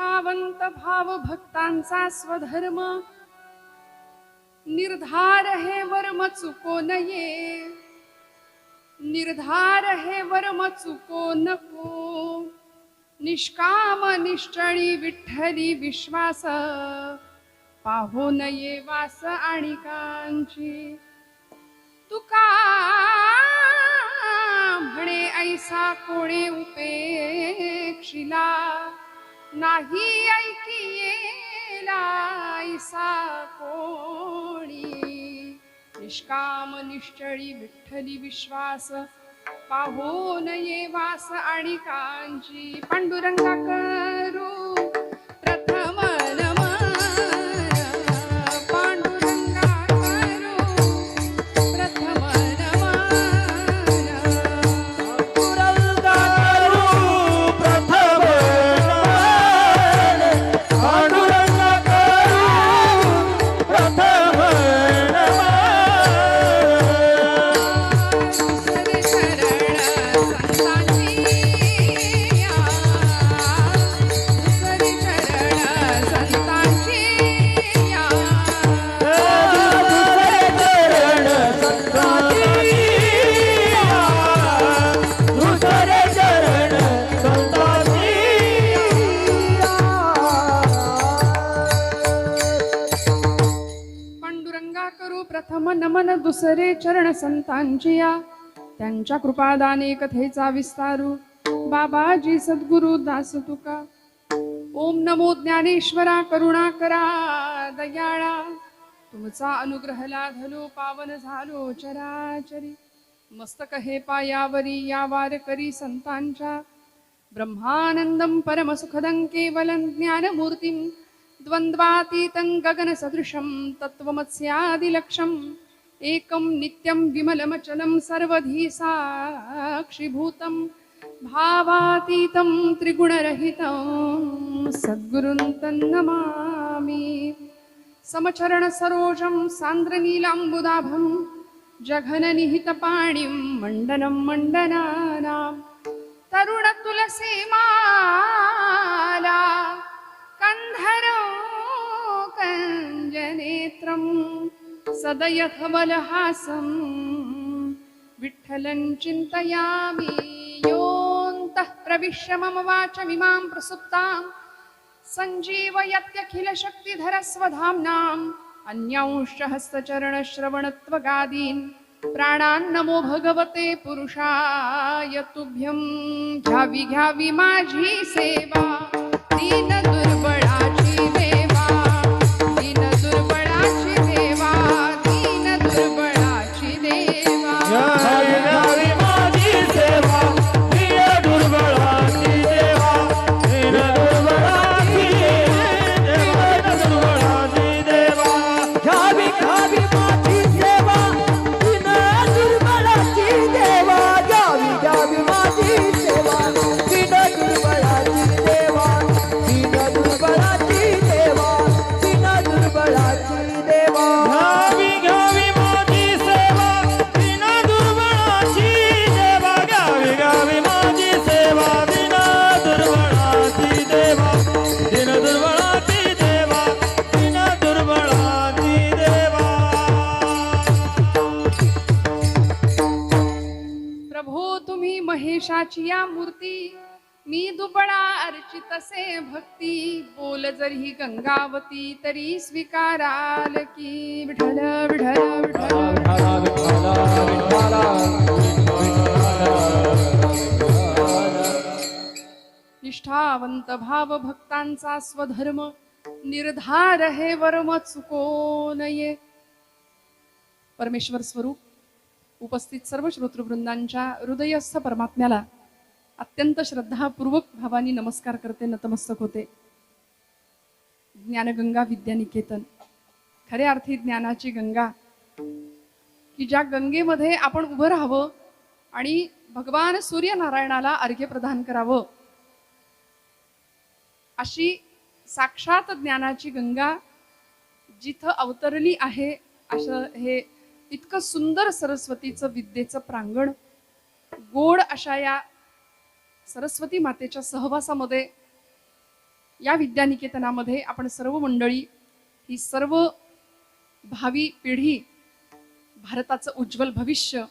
निष्ठावंत भाव भक्तांचा स्वधर्म, निर्धार हे वर्म चुको नये, निर्धार हे वर्म चुको नको, निष्काम निश्चळी विठ्ठली विश्वास, पाहो नये वास आणिकांची। तुका म्हणे ऐसा कोणे उपेक्षिला, नाही ऐकियेला ऐसा कोणी। निष्काम निश्चळी विठ्ठली विश्वास, पाहो नये वास आणिकांची। पांडुरंगा करू प्रथम नमन, पांडुरंगा करू प्रथम नमन, पांडुरंगा करू प्रथम नमन, पांडुरंगा करू प्रथम नमन। दुसरे शरण संतांची या, दुसरे शरण संतांची या, दुसरे चरण संतांची या, दुसरे चरण संतांची या। पांडुरंगा करू प्रथम नमन, दुसरे चरण संतांची या। त्यांच्या कृपादाने कथेचा विस्तारू, बाबाजी सद्गुरु दास तुका। ओम नमो ज्ञानेश्वरा करुणा करा दयाळा, तुमचा अनुग्रह लाधलो पावन झालो चराचरी। मस्तक हे पायावरी या वारकरी संतांच्या, ब्रह्मानंदं परमसुखदं केवलं ज्ञानमूर्तिं, द्वन्द्वातीतं गगनसदृशं तत्त्वमस्यादिलक्ष्यम्, एकं नित्यं विमलमचलं सर्वधी साक्षिभूतं, भावातीतं त्रिगुणरहितं सद्गुरुं तन्नमामि। समचरण सरोजं सान्द्रनीलाम्बुदाभं, जघननिहितपाणिं मण्डनं मण्डनानां, तरुणतुलसीमाला कन्धरो कञ्जनेत्रं, सदयथमलहासं विठ्ठलं चिन्तयामि। योऽन्तः प्रविश्य मम वाचमिमां प्रसुप्तां, सञ्जीवयत्यखिलशक्तिधरस्वधाम्नाम्, अन्यांश्च हस्तचरणश्रवणत्वगादीन् प्राणान् नमो भगवते पुरुषाय तुभ्यं। घ्यावी घ्यावी माझी सेवा दीन दुर्बळाची देवा, दीन दुर्बळाची देवा, दीन दुर्बळाची देवा। घ्यावी घ्यावी माझी सेवा दीन दुर्बळाची देवा, दीन दुर्बळाची देवा, दीन दुर्बळाची देवा। घ्यावी घ्यावी माझी सेवा दीन दुर्बळाची देवा, घ्यावी घ्यावी माझी सेवा दीन दुर्बळाची देवा, दीन दुर्बळाची देवा, दीन दुर्बळाची देवा। घ्यावी घ्यावी माझी सेवा दीन दुर्बळाची देवा, घ्यावी घ्यावी माझी सेवा दीन दुर्बळाची देवा, दीन दुर्बळाची देवा, दीन दुर्बळाची देवा। प्रभो तुम्ही महेशाची या मूर्ती, मी दुबळा अर्चितसे भक्ती। बोल जरी गंगावती तरी स्वीकाराल की, विठ्ठल विठ्ठल विठ्ठल। निष्ठावंत भाव भक्तांचा स्वधर्म, निर्धार हे वर्म चुको नये। परमेश्वर स्वरूप उपस्थित सर्व श्रोतृवृंदांच्या हृदयस्थ परमात्म्याला अत्यंत श्रद्धापूर्वक भावानी नमस्कार करते, नतमस्तक होते। ज्ञानगंगा विद्यानिकेतन, खऱ्या अर्थी ज्ञानाची गंगा, की ज्या गंगेमध्ये आपण उभं राहावं आणि भगवान सूर्यनारायणाला अर्घ्य प्रदान करावं, अशी साक्षात ज्ञानाची गंगा जिथं अवतरली आहे, असं हे इतकं सुंदर सरस्वतीचं विद्येचं प्रांगण, गोड अशा या सरस्वती मातेच्या सहवासामध्ये या विद्यानिकेतनामध्ये आपण सर्व मंडळी, ही सर्व भावी पिढी, भारताचं उज्ज्वल भविष्य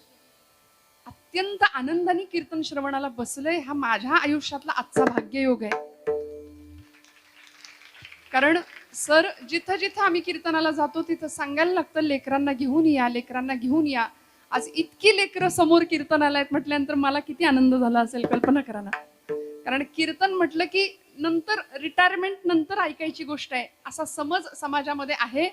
अत्यंत आनंदाने कीर्तन श्रवणाला बसलंय, हा माझ्या आयुष्यातला आजचा भाग्ययोग आहे. कारण सर जिथं जिथं आम्ही कीर्तनाला जातो तिथं सांगायला लागतं, लेकरांना घेऊन या, लेकरांना घेऊन या. आज इतकी लेकरं समोर कीर्तनाला आहेत म्हटल्यानंतर मला किती आनंद झाला असेल कल्पना करा ना. कारण कीर्तन म्हटलं की नंतर रिटायरमेंट नंतर ऐकायची गोष्ट आहे असा समज समाजामध्ये आहे.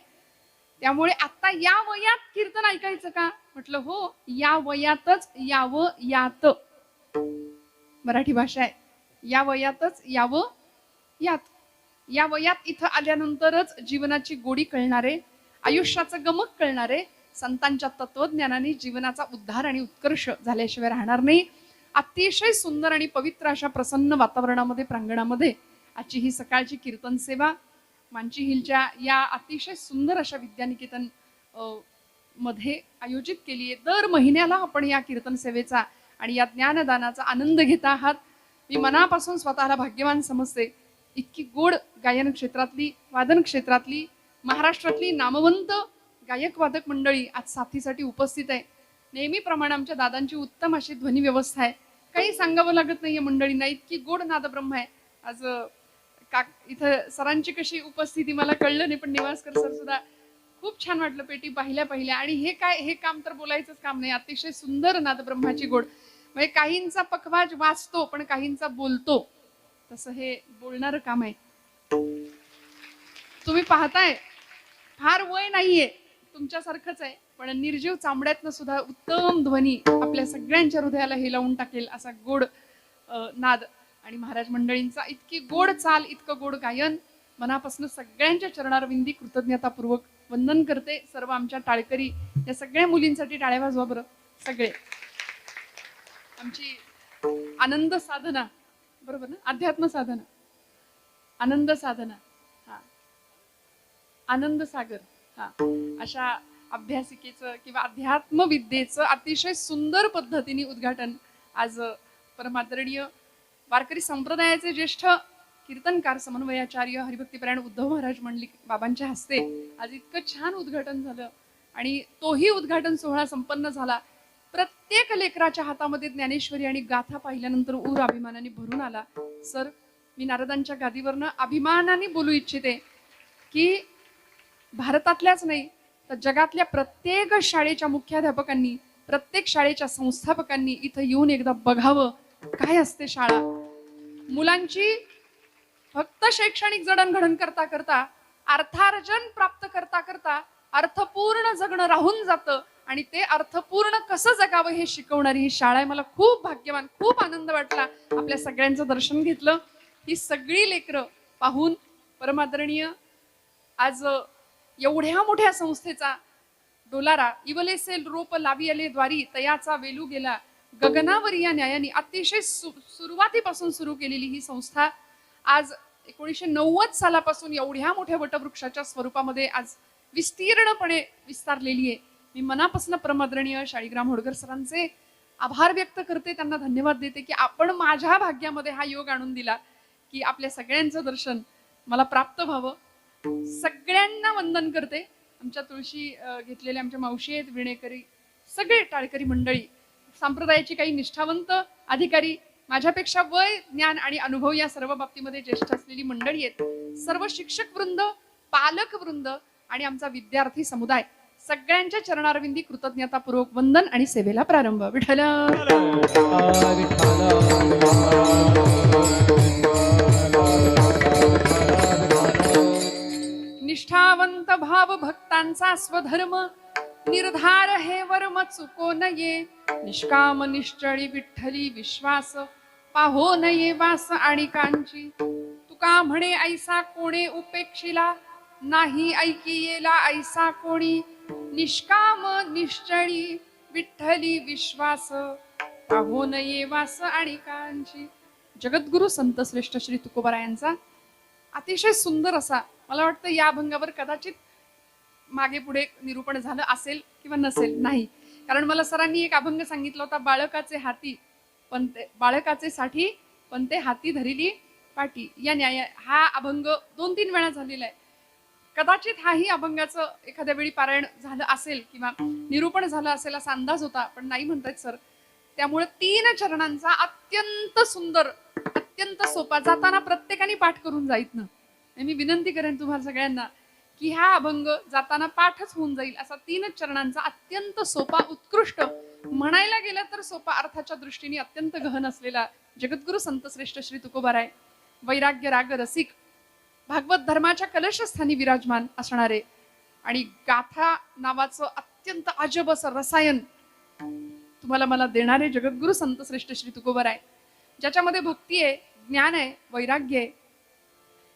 त्यामुळे आता या वयात कीर्तन ऐकायचं का म्हटलं, हो या वयातच यावं यात, मराठी भाषा आहे. या वयातच यावं यात. या वयात इथं आल्यानंतरच जीवनाची गोडी कळणारे, आयुष्याचं गमक कळणारे, संतांच्या तत्वज्ञानाने जीवनाचा उद्धार आणि उत्कर्ष झाल्याशिवाय राहणार नाही. अतिशय सुंदर आणि पवित्र अशा प्रसन्न वातावरणामध्ये, प्रांगणामध्ये आजची ही सकाळची कीर्तन सेवा मांची हिलच्या या अतिशय सुंदर अशा विद्यानिकेतन मध्ये आयोजित केली आहे. दर महिन्याला आपण या कीर्तन सेवेचा आणि या ज्ञानदानाचा आनंद घेत आहात. मी मनापासून स्वतःला भाग्यवान समजते. इतकी गोड गायन क्षेत्रातली, वादन क्षेत्रातली, महाराष्ट्रातली नामवंत गायक वादक मंडळी आज साथीसाठी उपस्थित आहे. नेहमीप्रमाणे आमच्या दादांची उत्तम अशी ध्वनी व्यवस्था आहे. काही सांगावं लागत नाहीये मंडळींना, इतकी गोड नादब्रह्म आहे. आज इथं सरांची कशी उपस्थिती मला कळलं नाही, पण निवासकर सर सुद्धा खूप छान वाटलं पेटी पाहिल्या. आणि हे काम तर बोलायचंच काम नाही. अतिशय सुंदर नादब्रह्माची गोड. म्हणजे काहींचा पखवाज वाचतो पण काहींचा बोलतो, तसं हे बोलणारं काम आहे. तुम्ही पाहताय फार वय नाहीये, तुमच्यासारखंच आहे, पण निर्जीव चांबड्यातनं सुद्धा उत्तम ध्वनी आपल्या सगळ्यांच्या हृदयाला हेलावून टाकेल असा गोड नाद. आणि महाराज मंडळींचा इतकी गोड चाल, इतकं गोड गायन, मनापासून सगळ्यांच्या चरणारविंदी कृतज्ञतापूर्वक वंदन करते. सर्व आमच्या टाळकरी, या सगळ्या मुलींसाठी टाळ्या वाजवा बरं सगळे. आमची आनंद साधना, बरोबर ना, अध्यात्म साधना, आनंद साधना, हा आनंद सागर, हा अशा अभ्यासिकेचं किंवा अध्यात्म विद्येचं अतिशय सुंदर पद्धतीने उद्घाटन आज परमादरणीय वारकरी संप्रदायाचे ज्येष्ठ कीर्तनकार समन्वयाचार्य हरिभक्तीपरायण उद्धव महाराज मंडलिक बाबांच्या हस्ते आज इतकं छान उद्घाटन झालं. आणि तोही उद्घाटन सोहळा संपन्न झाला. प्रत्येक लेकराच्या हातामध्ये ज्ञानेश्वरी आणि गाथा पाहिल्यानंतर ऊर अभिमानाने भरून आला. सर, मी नारदांच्या गादीवरनं अभिमानाने बोलू इच्छिते की भारतातल्याच नाही तर जगातल्या प्रत्येक शाळेच्या मुख्याध्यापकांनी, प्रत्येक शाळेच्या संस्थापकांनी इथं येऊन एकदा बघावं काय असते शाळा. मुलांची फक्त शैक्षणिक जडणघडण करता करता, अर्थार्जन प्राप्त करता करता अर्थपूर्ण जगणं राहून जातं. आणि ते अर्थपूर्ण कसं जगावं हे शिकवणारी ही शाळा आहे. मला खूप भाग्यवान, खूप आनंद वाटला आपल्या सगळ्यांचं दर्शन घेतलं. ही सगळी लेकरं पाहून परमादरणीय आज एवढ्या मोठ्या संस्थेचा डोलारा इवलेसे रोप लावियले द्वारी तयाचा वेलू गेला गगनावरी या न्यायाने अतिशय सुरुवातीपासून सुरू केलेली ही संस्था आज 1990 सालापासून एवढ्या मोठ्या वटवृक्षाच्या स्वरूपामध्ये आज विस्तीर्णपणे विस्तारलेली आहे. मी मनापासून परमादरणीय शाळीग्राम होडकर सरांचे आभार व्यक्त करते, त्यांना धन्यवाद देते की आपण माझ्या भाग्यामध्ये हा योग आणून दिला की आपल्या सगळ्यांचं दर्शन मला प्राप्त व्हावं. सगळ्यांना वंदन करते. आमच्या तुळशी घेतलेल्या आमच्या मावशी आहेत, विणेकरी, सगळे टाळकरी मंडळी, संप्रदायाची काही निष्ठावंत अधिकारी, माझ्यापेक्षा वय, ज्ञान आणि अनुभव या सर्व बाबतीमध्ये ज्येष्ठ असलेली मंडळी आहेत, सर्व शिक्षक वृंद, पालक वृंद आणि आमचा विद्यार्थी समुदाय, सगळ्यांच्या चरणारविंदी कृतज्ञतापूर्वक वंदन आणि सेवेला प्रारंभ. विठ्ठल निष्ठावंत भाव भक्तांचा स्वधर्म निर्धार हे वर्म चुको नये. निष्काम निश्चळी विठ्ठली विश्वास पाहो नये वास आणि कांची. तुका म्हणे ऐसा कोणे उपेक्षिला नाही ऐकी येला ऐसा कोणी. निष्काम निश्चळी विठ्ठली विश्वास पाहो नये वास आणि कांची. जगद्गुरु संत श्रेष्ठ श्री तुकोबारायांचा अतिशय सुंदर असा, मला वाटतं या अभंगावर कदाचित मागे पुढे निरूपण झालं असेल किंवा नसेल, नाही, कारण मला सरांनी एक अभंग सांगितला होता, बाळकाचे हाती पण ते बाळकाचे साठी पण ते हाती धरिली पाटी या न्याय हा अभंग 2-3 वेळा झालेला आहे. कदाचित हाही अभंगाचं एखाद्या वेळी पारायण झालं असेल किंवा निरूपण झालं असेल असा अंदाज होता, पण नाही म्हणतायत सर. त्यामुळे 3 चरणांचा अत्यंत सुंदर, अत्यंत सोपा, जाताना प्रत्येकाने पाठ करून जाईत ना. मी विनंती करेन तुम्हाला सगळ्यांना की हा अभंग जाताना पाठच होऊन जाईल असा 3 चरणांचा अत्यंत सोपा, उत्कृष्ट, म्हणायला गेलं तर सोपा, अर्थाच्या दृष्टीने अत्यंत गहन असलेला जगद्गुरु संत श्रेष्ठ श्री तुकोबाराय, वैराग्य राग रसिक, भागवत धर्माच्या कलशस्थानी विराजमान असणारे आणि गाथा नावाचं अत्यंत अजब असं रसायन तुम्हाला मला देणारे जगद्गुरु संत श्रेष्ठ श्री तुकोबाराय, ज्याच्यामध्ये भक्ती आहे, ज्ञान आहे, वैराग्य आहे,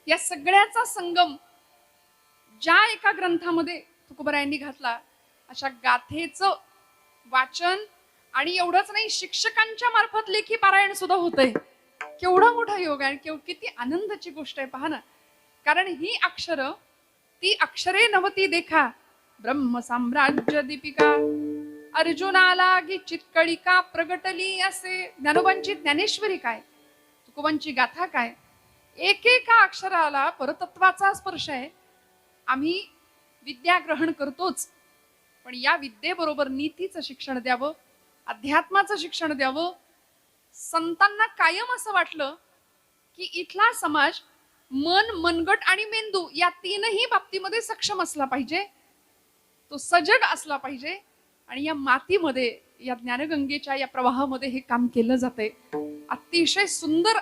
या सगळ्याचा संगम ज्या एका ग्रंथामध्ये तुकोबारायांनी घातला, अशा गाथेचं वाचन आणि एवढंच नाही, शिक्षकांच्या मार्फत लेखी पारायण सुद्धा होतंय. केवढा मोठा योग आहे, किती आनंदाची गोष्ट आहे पहा ना. कारण ही अक्षर, ती अक्षरे नवती देखा, ब्रह्म साम्राज्य दीपिका, अर्जुनाला गी चितकळिका प्रगटली असे. ज्ञानोबांची ज्ञानेश्वरी काय, तुकोबांची गाथा काय, एकेका अक्षराला परतत्वाचा स्पर्श आहे. आम्ही विद्या ग्रहण करतोच, पण या विद्येबरोबर नीतीचं शिक्षण द्यावं, अध्यात्माचं शिक्षण द्यावं. संतांना कायम असं वाटलं की इथला समाज मन, मनगट आणि मेंदू या 3ही बाबतीमध्ये सक्षम असला पाहिजे, तो सजग असला पाहिजे. आणि या मातीमध्ये, या ज्ञानगंगेच्या या प्रवाहामध्ये हे काम केलं जातंय. अतिशय सुंदर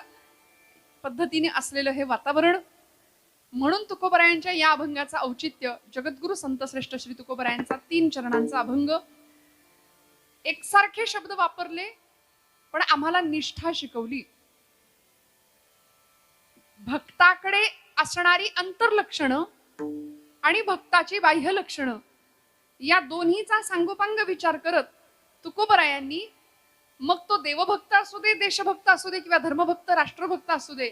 पद्धतीने असलेलं हे वातावरण. म्हणून तुकोबारायांच्या या अभंगाचं औचित्य, जगद्गुरु संत श्रेष्ठ श्री तुकोबारायांचा 3 चरणांचा अभंग. एकसारखे शब्द वापरले, पण आम्हाला निष्ठा शिकवली. भक्ताकडे असणारी अंतर्लक्षणं आणि भक्ताची बाह्य लक्षणं या दोन्हीचा सांगोपांग विचार करत तुकोबारायांनी, मग तो देवभक्त असू दे, देशभक्त असू दे किंवा धर्मभक्त, राष्ट्रभक्त असू दे,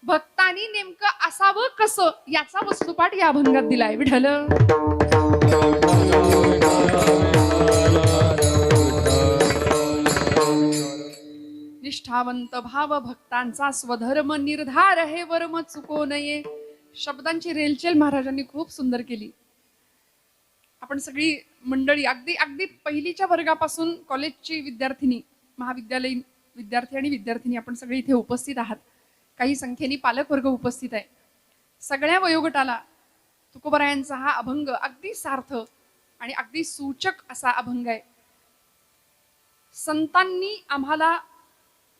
भक्तांनी नेमकं असावं कसं याचा वस्तुपाठ या अभंगात दिलाय. विठ्ठल निष्ठावंत भाव भक्तांचा स्वधर्म निर्धार हे वर्म चुको नये. शब्दांची रेलचेल महाराजांनी खूप सुंदर केली. आपण सगळी मंडळी अगदी अगदी पहिलीच्या वर्गापासून कॉलेजची विद्यार्थिनी, महाविद्यालयीन विद्यार्थी आणि विद्यार्थिनी आपण सगळे इथे उपस्थित आहात. काही संख्येने पालक वर्ग उपस्थित आहे. सगळ्या वयोगटाला तुकोबारायांचा हा अभंग अगदी सार्थ आणि अगदी सूचक असा अभंग आहे. संतांनी आम्हाला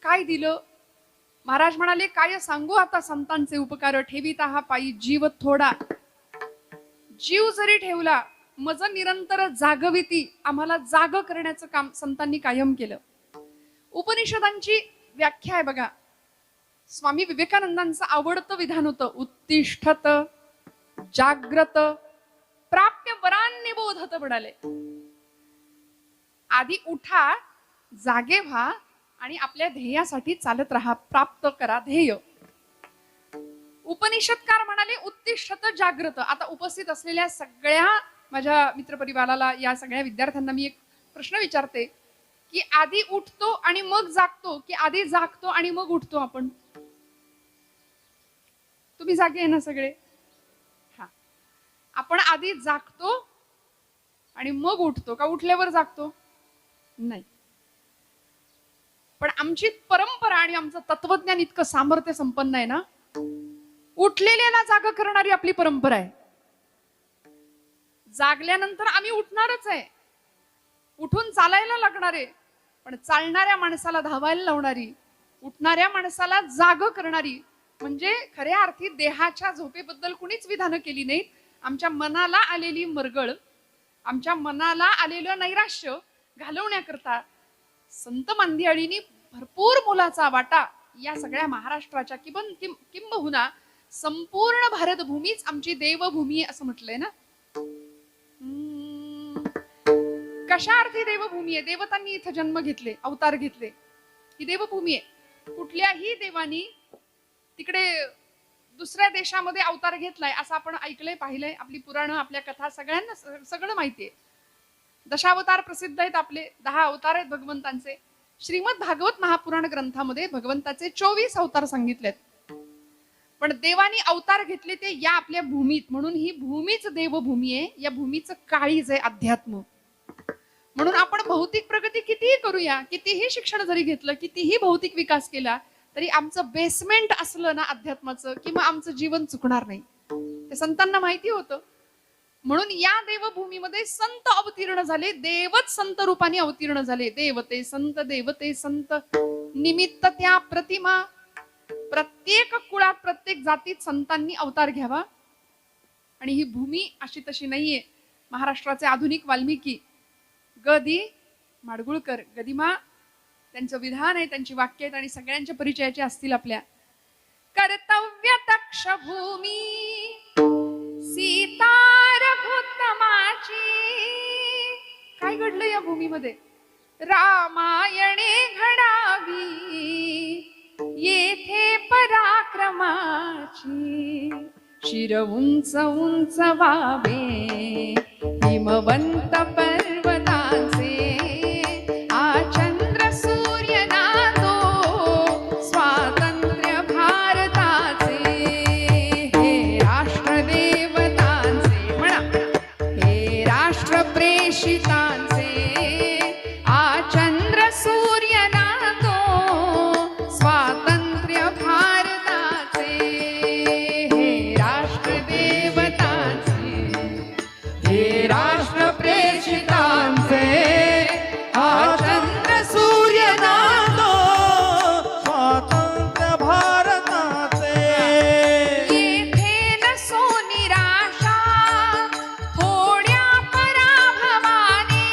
काय दिलं, महाराज म्हणाले, काय सांगू आता संतांचे उपकार, ठेवीता हा पायी जीव थोडा. जीव जरी ठेवला मज निरंतर जागविती, आम्हाला जाग करण्याचं काम संतांनी कायम केलं. उपनिषदांची व्याख्या आहे बघा. स्वामी विवेकानंदांचं आवडतं विधान होतं, उत्तिष्ठत जाग्रत प्राप्य वरान्य बोधत म्हणाले. आधी उठा, जागे व्हा आणि आपल्या ध्येयासाठी चालत राहा, प्राप्त करा ध्येय. उपनिषदकार म्हणाले उत्तिष्ठत जाग्रत. आता उपस्थित असलेल्या सगळ्या माझ्या मित्रपरिवाराला, या सगळ्या विद्यार्थ्यांना मी एक प्रश्न विचारते की आधी उठतो आणि मग जागतो की आधी जागतो आणि मग उठतो आपण? तुम्ही जागे आहे ना सगळे? हा, आपण आधी जागतो आणि मग उठतो का उठल्यावर जागतो? नाही. पण आमची परंपरा आणि आमचं तत्वज्ञान इतकं सामर्थ्य संपन्न आहे ना, उठलेल्याला जाग करणारी आपली परंपरा आहे. जागल्यानंतर आम्ही उठणारच आहे, उठून चालायला लागणार आहे, पण चालणाऱ्या माणसाला धावायला लावणारी, उठणाऱ्या माणसाला जाग करणारी, म्हणजे खऱ्या अर्थी देहाच्या झोपेबद्दल कुणीच विधानं केली नाहीत. आमच्या मनाला आलेली मरगळ, आमच्या मनाला आलेलं नैराश्य घालवण्याकरता संत मांदियाळींनी भरपूर मोलाचा वाटा या सगळ्या महाराष्ट्राच्या किंबहुना संपूर्ण भारतभूमीच आमची देवभूमी आहे असं म्हटलंय ना. कशा अर्थी देवभूमी आहे? देवतांनी इथं जन्म घेतले, अवतार घेतले, ही देवभूमी आहे. कुठल्याही देवानी तिकडे दुसऱ्या देशामध्ये अवतार घेतलाय असं आपण ऐकलंय, पाहिलंय? आपली पुराणं, आपल्या कथा सगळ्यांना सगळं माहितीये. दशावतार प्रसिद्ध आहेत आपले, 10 अवतार आहेत भगवंतांचे. श्रीमद भागवत महापुराण ग्रंथामध्ये भगवंताचे 24 अवतार सांगितलेत. पण देवानी अवतार घेतले ते या आपल्या भूमीत, म्हणून ही भूमीच देवभूमी आहे. या भूमीचं काळीज आहे अध्यात्म. म्हणून आपण भौतिक प्रगती कितीही करूया, कितीही शिक्षण जरी घेतलं, कितीही भौतिक विकास केला, तरी आमचं बेसमेंट असलं ना अध्यात्माचं, की मग आमचं जीवन चुकणार नाही. ते संतांना माहिती होतं. म्हणून या देवभूमीमध्ये संत अवतीर्ण झाले. देवच संत रूपाने अवतीर्ण झाले. देवते संत निमित्त त्या प्रतिमा. प्रत्येक कुळात, प्रत्येक जातीत संतांनी अवतार घ्यावा. आणि ही भूमी अशी तशी नाहीये. महाराष्ट्राचे आधुनिक वाल्मिकी गदी माडगुळकर, गदिमा, त्यांचं विधान आहे, त्यांची वाक्य आहेत आणि सगळ्यांच्या परिचयाचे असतील आपल्या. कर्तव्य दक्ष भूमी सीता रघुत्तमाची. काय घडलं या भूमीमध्ये? रामायणे घडावी येथे पराक्रमाची. शिर उंच उंच व्हावे हिमवंत पर्वताचे. आचंद्र सूर्य नादो स्वातंत्र्य भारताचे. हे राष्ट्र देवतांचे म्हणा, हे राष्ट्र प्रेषितांचे. आचंद्र सूर्य नादो स्वातंत्र्य भारताचे. हे राष्ट्र देवतांचे, हे राष्ट्र प्रेषितांचे. आचंद्र सूर्य नादो स्वातंत्र्य भारताचे. येथे नसो निराशा थोड्या पराभवाने.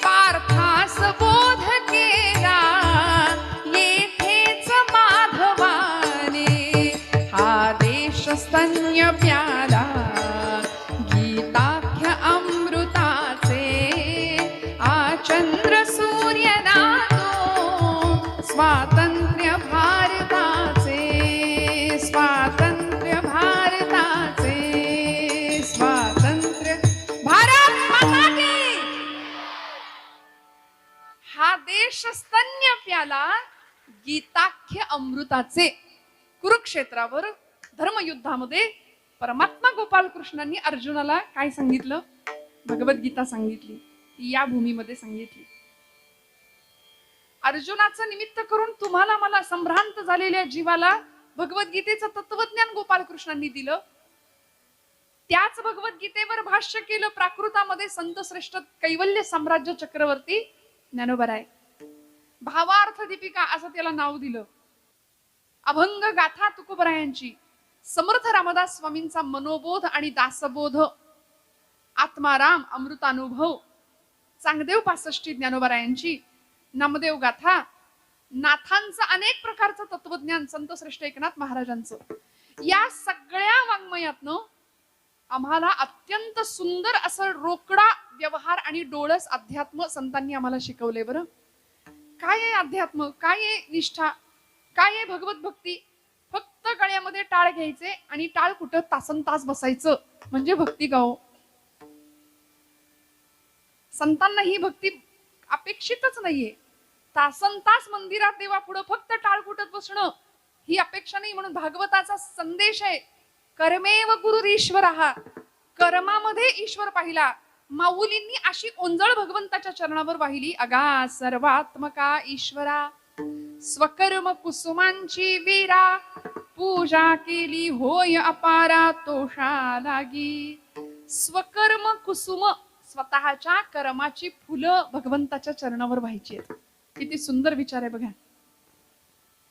पार्थास बोध केला येथेच माधवाने. हा देश स्तन्य प्याला गीताख्य अमृताचे. आचंद्र सूर्य नादो स्वातंत्र्य भारताचे. स्वातंत्र्य भारताचे. स्वातंत्र्य भारत माता की. हा देश स्तन्य प्याला गीताख्य अमृताचे. कुरुक्षेत्रावर धर्मयुद्धामध्ये परमात्मा गोपाल कृष्णांनी अर्जुनाला काय सांगितलं? भगवद्गीता सांगितली. ती या भूमीमध्ये सांगितली. अर्जुनाचं निमित्त करून तुम्हाला मला संभ्रांत झालेल्या जीवाला भगवद्गीतेचं तत्वज्ञान गोपाल कृष्णांनी दिलं. त्याच भगवद्गीतेवर भाष्य केलं प्राकृतामध्ये संत श्रेष्ठ कैवल्य साम्राज्य चक्रवर्ती ज्ञानोबराय. भावार्थ दीपिका असं त्याला नाव दिलं. अभंग गाथा तुकोबरायांची. समर्थ रामदास स्वामींचा मनोबोध आणि दासबोध. आत्माराम अमृतानुभव. चांगदेव 65 ज्ञानोबरायांची. नामदेव गाथा. नाथांचं अनेक प्रकारचं तत्वज्ञान संत श्रेष्ठ एकनाथ महाराजांचं. या सगळ्या वाङ्मयातनं आम्हाला अत्यंत सुंदर असं रोकडा व्यवहार आणि डोळस अध्यात्म संतांनी आम्हाला शिकवले. बरं, काय आहे अध्यात्म, काय आहे निष्ठा, काय आहे भगवत भक्ती? फक्त गळ्यामध्ये टाळ घ्यायचे आणि टाळ कुठं तासन तास बसायचं म्हणजे भक्ती गाव. संतांना ही भक्ती अपेक्षितच नाहीये. तासन तास मंदिरात देवा पुढं फक्त टाळ कुटत बसणं ही अपेक्षा नाही. म्हणून भागवताचा संदेश आहे, कर्मेव गुरुरीश्वरः. कर्मामध्ये ईश्वर पाहिला. माऊलींनी अशी ओंजळ भगवंताच्या चरणावर वाहिली. अगा सर्वात्मका ईश्वरा स्वकर्म कुसुमांची वीरा. पूजा केली होय अपारा तोषा लागी. स्वकर्म कुसुम, स्वतःच्या कर्माची फुलं भगवंताच्या चरणावर व्हायची आहेत. किती सुंदर विचार आहे बघा.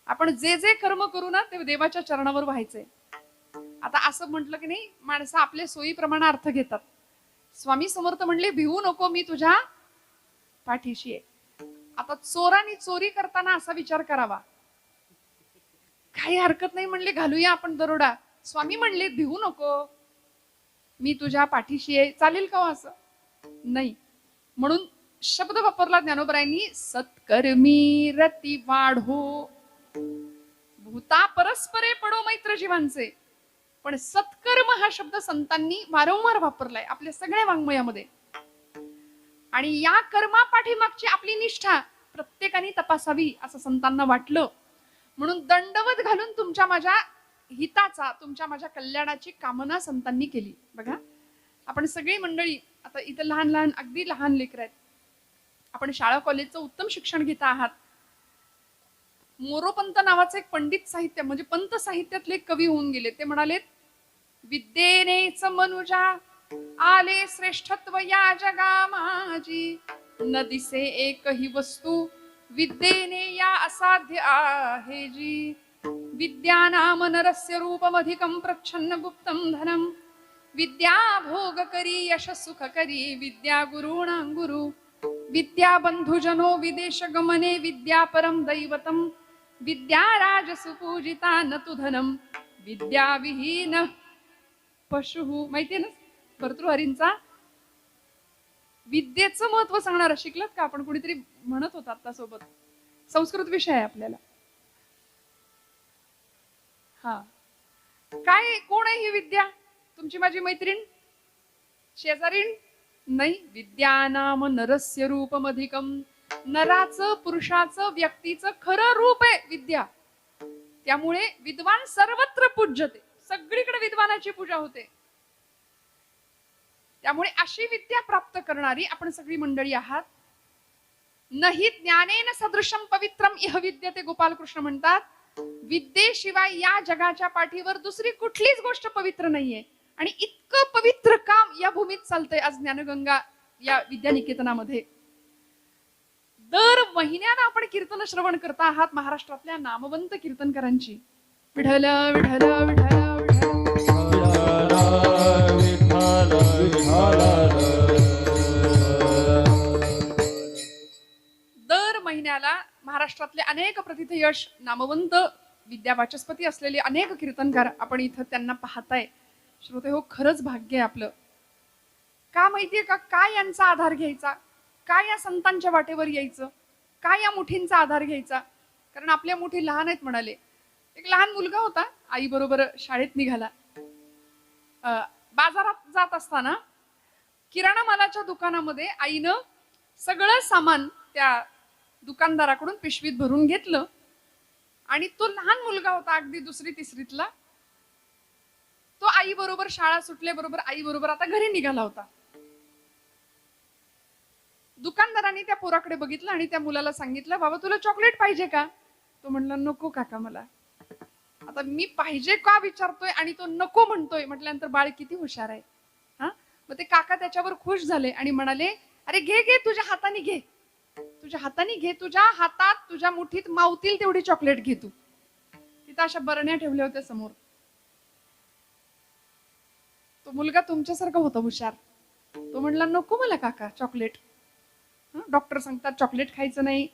आपण जे जे कर्म करू ना ते देवाच्या चरणावर व्हायचंय. आता असं म्हटलं की नाही, माणसं आपल्या सोयीप्रमाणे अर्थ घेतात. स्वामी समर्थ म्हणले भिवू नको मी तुझ्या पाठीशी आहे. आता चोरांनी चोरी करताना असा विचार करावा, काही हरकत नाही म्हणले घालूया आपण दरोडा. स्वामी म्हणले भिवू नको मी तुझ्या पाठीशी आहे. चालेल का असं? नाही. म्हणून शब्द वापरला ज्ञानोबरायांनी, सत्कर्मी रती वाढो भूता परस्परे पडो मैत्र जीवांचे. पण सत्कर्म हा शब्द संतांनी वारंवार वापरलाय आपल्या सगळ्या वाङ्मयामध्ये. आणि या कर्मा पाठीमागची आपली निष्ठा प्रत्येकाने तपासावी असं संतांना वाटलं. म्हणून दंडवत घालून तुमच्या माझ्या हिताचा, तुमच्या माझ्या कल्याणाची कामना संतांनी केली. बघा, आपण सगळी मंडळी आता इथं लहान लहान, अगदी लहान लेकरं आहेत. आपण शाळा कॉलेजचं उत्तम शिक्षण घेता आहात. मोरोपंत नावाचे एक पंडित साहित्य म्हणजे पंत साहित्यातले एक कवी होऊन गेले. ते म्हणाले, विद्येनेच मनुजा आले श्रेष्ठत्व या जगा माझी, न दिसे एकही वस्तू विद्येने या असाध्य आहे जी. विद्या नाम नरस्य रूपमधिकं प्रच्छन्न गुप्तं धनम, विद्या भोग करी यश सुख करी, विद्या गुरुणां गुरु. विद्या बंधुजनो विदेश गमने, विद्या परम दैवतम, विद्या राजसु पूजिता न तु धनम, विद्या विहीन पशु. माहितीये ना भर्तृहरींचा विद्येचं महत्व सांगणारा. शिकलात का आपण? कुणीतरी म्हणत होता आता सोबत. संस्कृत विषय आहे आपल्याला. हा, काय कोण आहे ही विद्या? तुमची माझी मैत्रीण, शेजारीण? नाही. विद्या नाम नरस्य रूपमधिकम, नराचं, पुरुषाचं, व्यक्तीचं खरं रूप आहे विद्या. त्यामुळे विद्वान सर्वत्र पूज्यते. सगळीकडे विद्वानाची पूजा होते. त्यामुळे अशी विद्या प्राप्त करणारी आपण सगळी मंडळी आहात. नाही ज्ञानेन सदृशम पवित्रम इह विद्यते. गोपालकृष्ण म्हणतात, विद्येशिवाय या जगाच्या पाठीवर दुसरी कुठलीच गोष्ट पवित्र नाहीये. आणि इतकं पवित्र काम या भूमीत चालतंय आज ज्ञानगंगा या विद्यानिकेतनामध्ये. दर महिन्याला आपण कीर्तन श्रवण करता आहात महाराष्ट्रातल्या नामवंत कीर्तनकारांची. विठ्ठल विठ्ठल विठ्ठल दर महिन्याला महाराष्ट्रातले अनेक प्रथितयश नामवंत विद्यावाचस्पती असलेले अनेक कीर्तनकार आपण इथं त्यांना पाहताय. श्रोते हो, खरंच भाग्य आहे आपलं. का माहितीये का? काय यांचा आधार घ्यायचा? काय या संतांच्या वाटेवर यायचं? काय या मुठींचा आधार घ्यायचा? कारण आपल्या मुठी लहान आहेत म्हणाले. एक लहान मुलगा होता, आई बरोबर शाळेत निघाला. बाजारात जात असताना किराणा मालाच्या दुकानामध्ये आईनं सगळं सामान त्या दुकानदाराकडून पिशवीत भरून घेतलं. आणि तो लहान मुलगा होता, अगदी दुसरी तिसरीतला. तो आई बरोबर, शाळा सुटल्याबरोबर आई बरोबर आता घरी निघाला होता. दुकानदारांनी त्या पोराकडे बघितलं आणि त्या मुलाला सांगितलं, बाबा तुला चॉकलेट पाहिजे का? तो म्हणला, नको काका मला. आता मी पाहिजे का विचारतोय आणि तो नको म्हणतोय म्हटल्यानंतर बाळ किती हुशार आहे. हा, मग ते काका त्याच्यावर खुश झाले आणि म्हणाले, अरे घे घे, तुझ्या हाताने घे, तुझ्या हाताने घे, तुझ्या हातात तुझ्या मुठीत मावतील तेवढी चॉकलेट घे तू. तिथं अशा बरण्या ठेवल्या होत्या समोर. तो मुलगा तुमच्यासारखा होता हुशार. तो म्हणला, नको मला काका चॉकलेट. डॉक्टर सांगतात चॉकलेट खायचं नाही.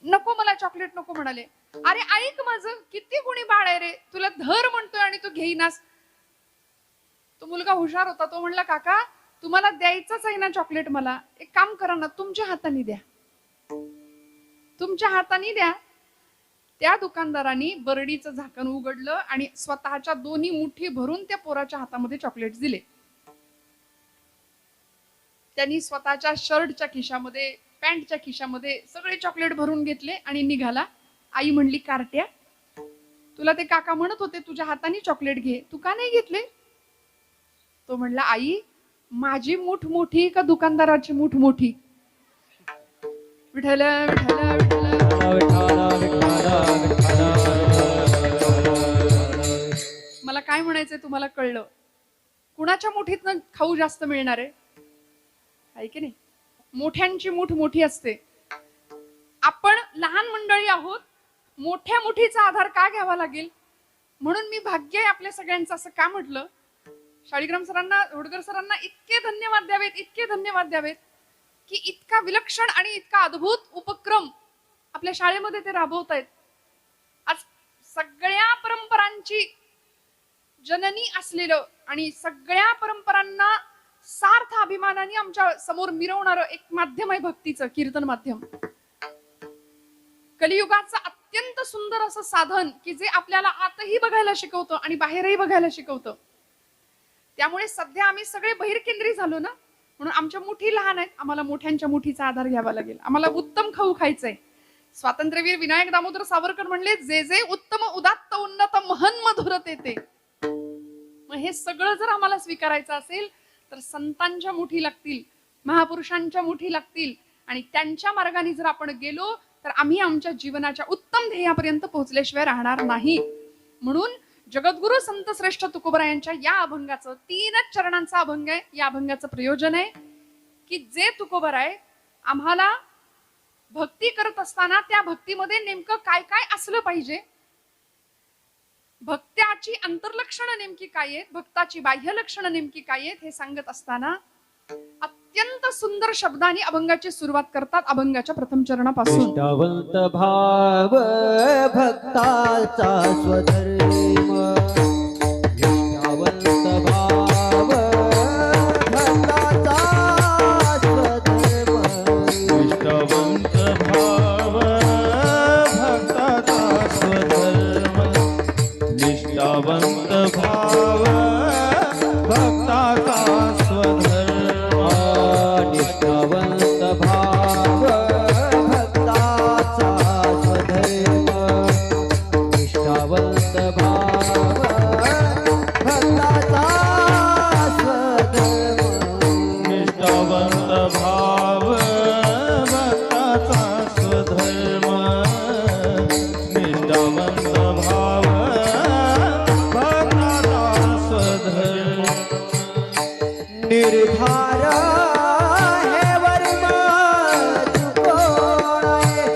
नको मला चॉकलेट नको म्हणाले. अरे ऐक माझं, किती गुणी बाळ आहे रे, तुला धर म्हणतोय आणि तू घेईनास. तो मुलगा हुशार होता. तो म्हणला, काका तुम्हाला द्यायचंच आहे ना चॉकलेट मला, एक काम करा ना, तुमच्या हाताने द्या, तुमच्या हाताने द्या. त्या दुकानदारांनी बरडीचं झाकण उघडलं आणि स्वतःच्या दोन्ही मुठी भरून त्या पोराच्या हातामध्ये चॉकलेट्स दिले. त्यांनी स्वतःच्या शर्टच्या खिशामध्ये, पॅन्टच्या खिशामध्ये सगळे चॉकलेट भरून घेतले आणि निघाला. आई म्हणली, कार्ट्या, तुला ते काका म्हणत होते तुझ्या हाताने चॉकलेट घे, तू का नाही घेतले? तो म्हणला, आई माझी मूठ मोठी का दुकानदाराची मूठ मोठी? विठ्ठल विठ्ठल मला काय म्हणायचंय तुम्हाला कळलं. कुणाच्या मुठीतनं खाऊ जास्त मिळणार आहे की नाही? मोठ्यांची मूठ मोठी असते. आपण लहान मंडळी आहोत, मोठ्या मुठीचा आधार का घ्यावा लागेल? म्हणून मी भाग्य आहे आपल्या सगळ्यांचं असं का म्हटलं. शाळीग्राम सरांना, होडकर सरांना इतके धन्यवाद द्यावेत, इतके धन्यवाद द्यावेत की इतका विलक्षण आणि इतका अद्भुत उपक्रम आपल्या शाळेमध्ये ते राबवतायत. आज सगळ्या परंपरांची जननी असलेलं आणि सगळ्या परंपरांना सार्थ अभिमानाने आमच्या समोर मिरवणारं एक माध्यम आहे भक्तीचं, कीर्तन माध्यम. कलियुगाचं अत्यंत सुंदर असं साधन की जे आपल्याला आतही बघायला शिकवतं आणि बाहेरही बघायला शिकवतं. त्यामुळे सध्या आम्ही सगळे बहिर्केंद्री झालो ना, म्हणून आमच्या मुठी लहान आहेत, आम्हाला मोठ्यांच्या मुठीचा आधार घ्यावा लागेल. आम्हाला उत्तम खाऊ खायचंय. स्वातंत्र्यवीर विनायक दामोदर सावरकर म्हणले, जे जे उत्तम उदात्त उन्नत महन मधुर ते. मग हे सगळं जर आम्हाला स्वीकारायचं असेल तर संतांच्या मुठी लागतील, महापुरुषांच्या मुठी लागतील, आणि त्यांच्या मार्गाने जर आपण गेलो तर आम्ही आमच्या जीवनाच्या उत्तम ध्येयापर्यंत पोहोचल्याशिवाय राहणार नाही. म्हणून जगद्गुरु संत श्रेष्ठ तुकोबरायांच्या या अभंगाचं 3 चरणांचा अभंग आहे. या अभंगाचं प्रयोजन आहे की जे तुकोबराय आम्हाला भक्ती करत असताना त्या भक्तीमध्ये नेमकं काय काय असलं पाहिजे, भक्त्याची अंतर्लक्षणं नेमकी काय आहेत, भक्ताची बाह्य लक्षणं नेमकी काय आहेत, हे सांगत असताना अत्यंत सुंदर शब्दांनी अभंगाची सुरुवात करतात. अभंगाच्या प्रथम चरणापासून निष्ठावंत भाव भक्ताचा स्वधर्म, निष्ठावंत भाव भक्ताचा स्वधर्म, निष्ठावंत भाव भक्ताचा स्वधर्म, निष्ठावंत भाव भक्ताचा स्वधर्म, निष्ठावंत भाव भक्ताचा स्वधर्म, निष्ठावंत भाव भक्ताचा स्वधर्म, निष्ठावंत भाव भक्ताचा स्वधर्म, निष्ठावंत भाव भक्ताचा स्वधर्म, निर्धार हे वर्म चुकोणाये,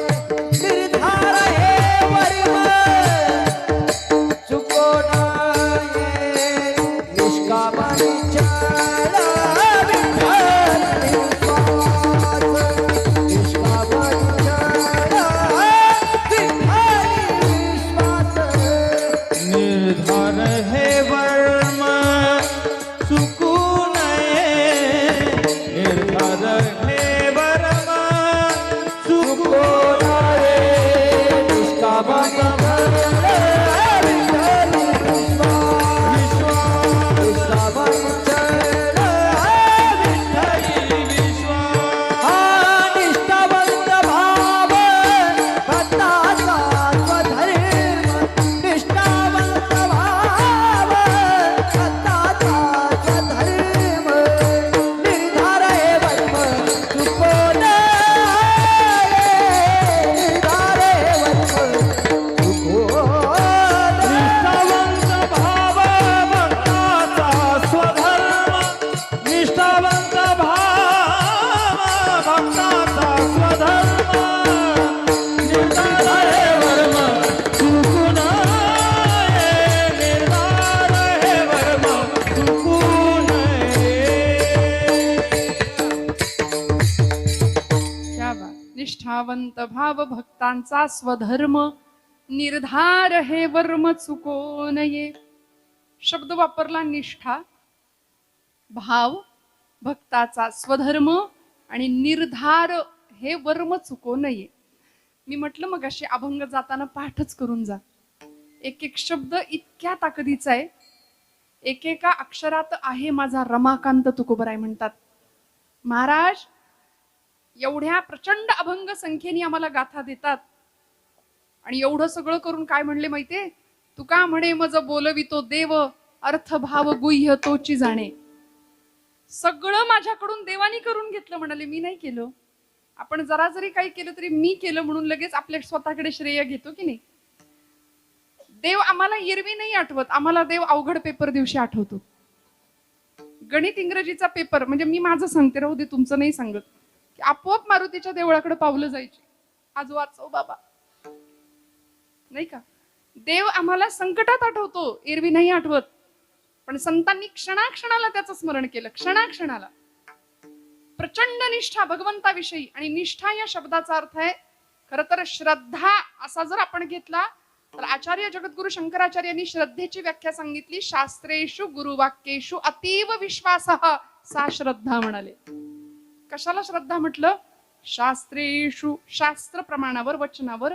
निर्धार हे वर्म चुकोणाये, निष्कामनी चल विठ्ठल विश्वास, निष्कामनी चल विठ्ठल विश्वास, निर्धार हे वर्म चुकू नये, निर्धार हे वर्म चुकू नये, निष्कामनी चल विठ्ठल विश्वास, निष्कामनी चल विठ्ठल विश्वास, हा निष्ठावंत भाव भक्ताचा स्वधर्म, निष्ठावंत भाव भक्ताचा स्वधर्म, निर्धार हे वर्म चुको नये, निर्धार हे वर्म चुको नये, निष्ठावंत भाव भक्ताचा स्वधर्म, निष्ठावंत भाव भक्ताचा स्वधर्म, निर्धार हे वर्म चुकू नये, निर्धार हे वर्म चुकू नये. क्या बात. निष्ठावंत भाव भक्तांचा स्वधर्म, निर्धार हे वर्म चुको नये. शब्द वापरला निष्ठा, भाव, भक्ताचा स्वधर्म आणि निर्धार हे वर्म चुको नये. मी म्हटलं मग अशी अभंग जाताना पाठच करून जा. एक एक शब्द इतक्या ताकदीचा आहे, एकेका अक्षरात आहे माझा रमाकांत तुकोबराय म्हणतात. महाराज एवढ्या प्रचंड अभंग संख्येने आम्हाला गाथा देतात, आणि एवढं सगळं करून काय म्हणले माहितीये, तुका म्हणे मज बोलवितो देव, अर्थ भाव गुह्य तोची जाणे. सगळं माझ्याकडून देवानी करून घेतलं म्हणाले, मी नाही केलं. आपण जरा जरी काही केलं तरी मी केलं म्हणून लगेच आपल्या स्वतःकडे श्रेय घेतो की नाही. देव आम्हाला एरवी नाही आठवत, आम्हाला देव अवघड पेपर दिवशी आठवतो. गणित इंग्रजीचा पेपर म्हणजे मी माझं सांगते, राहू दे तुमचं नाही सांगत, की आपोआप मारुतीच्या देवळाकडे पावलं जायची, आज वाचव बाबा, नाही का. देव आम्हाला संकटात आठवतो, एरवी नाही आठवत. पण संतांनी क्षणाक्षणाला त्याचं स्मरण केलं, क्षणाक्षणाला. प्रचंड निष्ठा भगवंताविषयी, आणि निष्ठा या शब्दाचा अर्थ आहे खर तर श्रद्धा असा जर आपण घेतला तर आचार्य जगद्गुरु शंकराचार्यांनी श्रद्धेची व्याख्या सांगितली, शास्त्रेषु गुरुवाक्येषु अतीव विश्वासः सा श्रद्धा म्हणाले. कशाला श्रद्धा म्हटलं? शास्त्रेषु शास्त्र प्रमाणावर, वचनावर,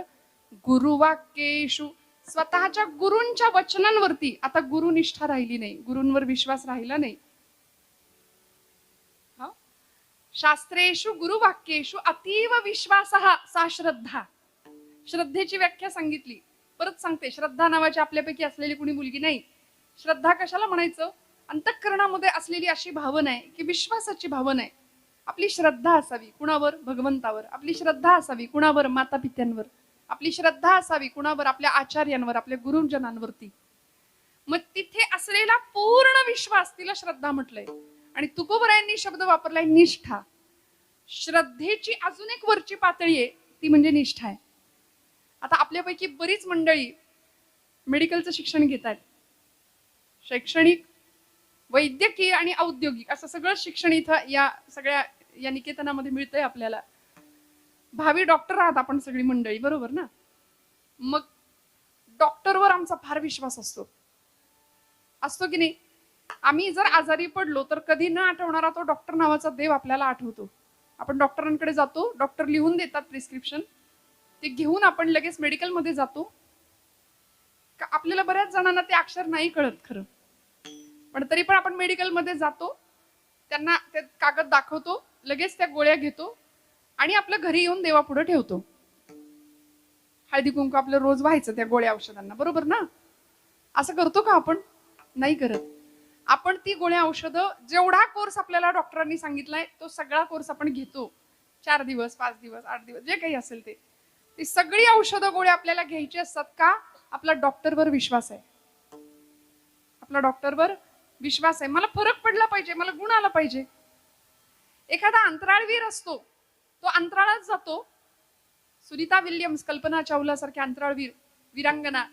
गुरुवाक्येषु स्वतःच्या गुरूंच्या वचनांवरती. आता गुरुनिष्ठा राहिली नाही, गुरूंवर विश्वास राहिला नाही. शास्त्रेषु गुरुवाक्येषु अतीव विश्वासः सा श्रद्धा. श्रद्धेची व्याख्या सांगितली. परत सांगते, श्रद्धा नावाची आपल्यापैकी असलेली कुणी मुलगी नाही. श्रद्धा कशाला म्हणायचं? अंतःकरणामध्ये असलेली अशी भावना आहे की विश्वासाची भावना आहे. आपली श्रद्धा असावी कुणावर? भगवंतावर. आपली श्रद्धा असावी कुणावर? माता पित्यांवर. आपली श्रद्धा असावी कुणावर? आपल्या आचार्यांवर, आपल्या गुरुजनांवरती. मग तिथे असलेला पूर्ण विश्वास तिला श्रद्धा म्हटलंय. आणि तुकोबरायांनी शब्द वापरलाय निष्ठा. श्रद्धेची अजून एक वरची पातळी आहे, ती म्हणजे निष्ठा आहे. आता आपल्यापैकी बरीच मंडळी मेडिकलचं शिक्षण घेत आहेत. शैक्षणिक, वैद्यकीय आणि औद्योगिक असं सगळं शिक्षण इथं या निकेतनामध्ये मिळतंय आपल्याला. भावी डॉक्टर आहात आपण सगळी मंडळी, बरोबर ना? मग डॉक्टरवर आमचा फार विश्वास असतो की नाही? आम्ही जर आजारी पडलो तर कधी न आठवणारा तो डॉक्टर नावाचा देव आपल्याला आठवतो. आपण डॉक्टरांकडे जातो, डॉक्टर लिहून देतात प्रिस्क्रिप्शन, ते घेऊन आपण लगेच मेडिकलमध्ये जातो. आपल्याला बऱ्याच जणांना ते अक्षर नाही कळत खरं, पण तरी पण आपण मेडिकलमध्ये जातो, त्यांना ते कागद दाखवतो, लगेच त्या गोळ्या घेतो आणि आपल्या घरी येऊन देवापुढे ठेवतो. हळदी कुंकू आपलं रोज व्हायचं त्या गोळ्या औषधांना, बरोबर ना? असं करतो का आपण? नाही करत. आपण ती गोळ्या औषधं, जेवढा कोर्स आपल्याला डॉक्टरांनी सांगितलाय तो सगळा कोर्स आपण घेतो. 4 दिवस, 5 दिवस, 8 दिवस, जे काही असेल ते. ती सगळी औषधं गोळ्या आपल्याला घ्यायची असतात का? आपला डॉक्टरवर विश्वास आहे. आपला डॉक्टरवर विश्वास आहे. मला फरक पडला पाहिजे, मला गुण आला पाहिजे. एखादा अंतराळवीर असतो, तो अंतराळात जातो. सुनीता विल्यम्स, कल्पना चावला सारख्या अंतराळवीर, वीरांगना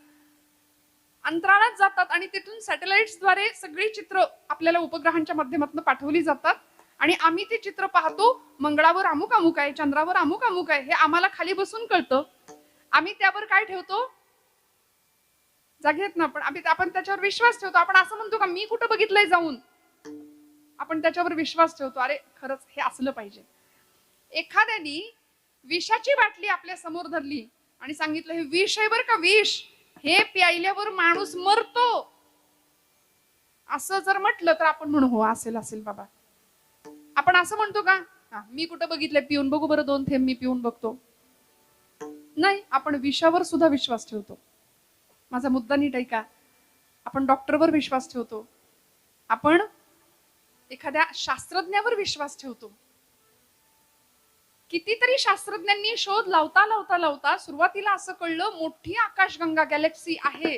अंतराळात जातात आणि तिथून सॅटेलाइट्सद्वारे सगळी चित्र आपल्याला उपग्रहांच्या माध्यमातून पाठवली जातात आणि आम्ही ती चित्र पाहतो. मंगळावर अमुक अमुक आहे, चंद्रावर अमुक अमुक आहे, हे आम्हाला खाली बसून कळतं. आम्ही त्यावर काय ठेवतो? जागेत ना आपण त्याच्यावर विश्वास ठेवतो. आपण असं म्हणतो का मी कुठं बघितलंय जाऊन? आपण त्याच्यावर विश्वास ठेवतो. अरे खरंच हे असलं पाहिजे. एखाद्यानी विषाची बाटली आपल्या समोर धरली आणि सांगितलं हे विष आहे बरं का, विष, हे प्यायल्यावर माणूस मरतो, असं जर म्हटलं तर आपण म्हणू हो असेल बाबा. आपण असं म्हणतो का? मी कुठं बघितलंय, पिऊन बघू बरं, 2 थेंब मी पिऊन बघतो. नाही, आपण विषावर सुद्धा विश्वास ठेवतो. माझा मुद्दा नीट ऐका. आपण डॉक्टरवर विश्वास ठेवतो, आपण एखाद्या शास्त्रज्ञावर विश्वास ठेवतो. कितीतरी शास्त्रज्ञांनी शोध लावता लावता लावता सुरुवातीला असं कळलं मोठी आकाशगंगा गॅलेक्सी आहे.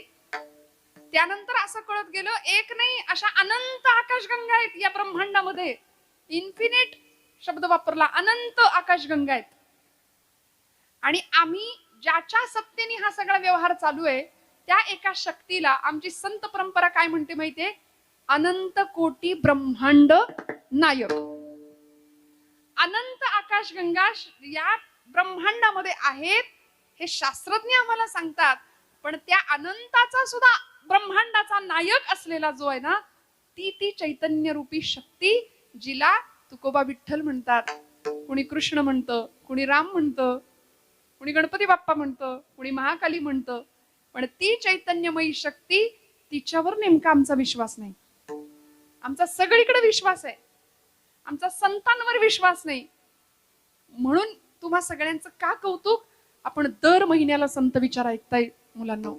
त्यानंतर असं कळत गेलं एक नाही, अशा अनंत आकाशगंगा आहेत या ब्रह्मांडामध्ये. इन्फिनिट शब्द वापरला, अनंत आकाशगंगा आहेत. आणि आम्ही ज्याच्या सत्तेने हा सगळा व्यवहार चालू आहे त्या एका शक्तीला आमची संत परंपरा काय म्हणते माहितीये? अनंत कोटी ब्रह्मांड नायक. अनंत आकाशगंगा या ब्रह्मांडामध्ये आहेत हे शास्त्रज्ञ आम्हाला सांगतात. पण त्या अनंताचा सुद्धा ब्रह्मांडाचा नायक असलेला जो आहे ना, ती चैतन्य रूपी शक्ती, जिला तुकोबा विठ्ठल म्हणतात, कुणी कृष्ण म्हणतं, कुणी राम म्हणतं, कुणी गणपती बाप्पा म्हणतं, कुणी महाकाली म्हणतं. पण ती चैतन्यमयी शक्ती, तिच्यावर नेमका आमचा विश्वास नाही. आमचा सगळीकडे विश्वास आहे, आमचा संतांवर विश्वास नाही. म्हणून तुम्हा सगळ्यांचं का कौतुक, आपण दर महिन्याला संत विचार ऐकताय मुलांना.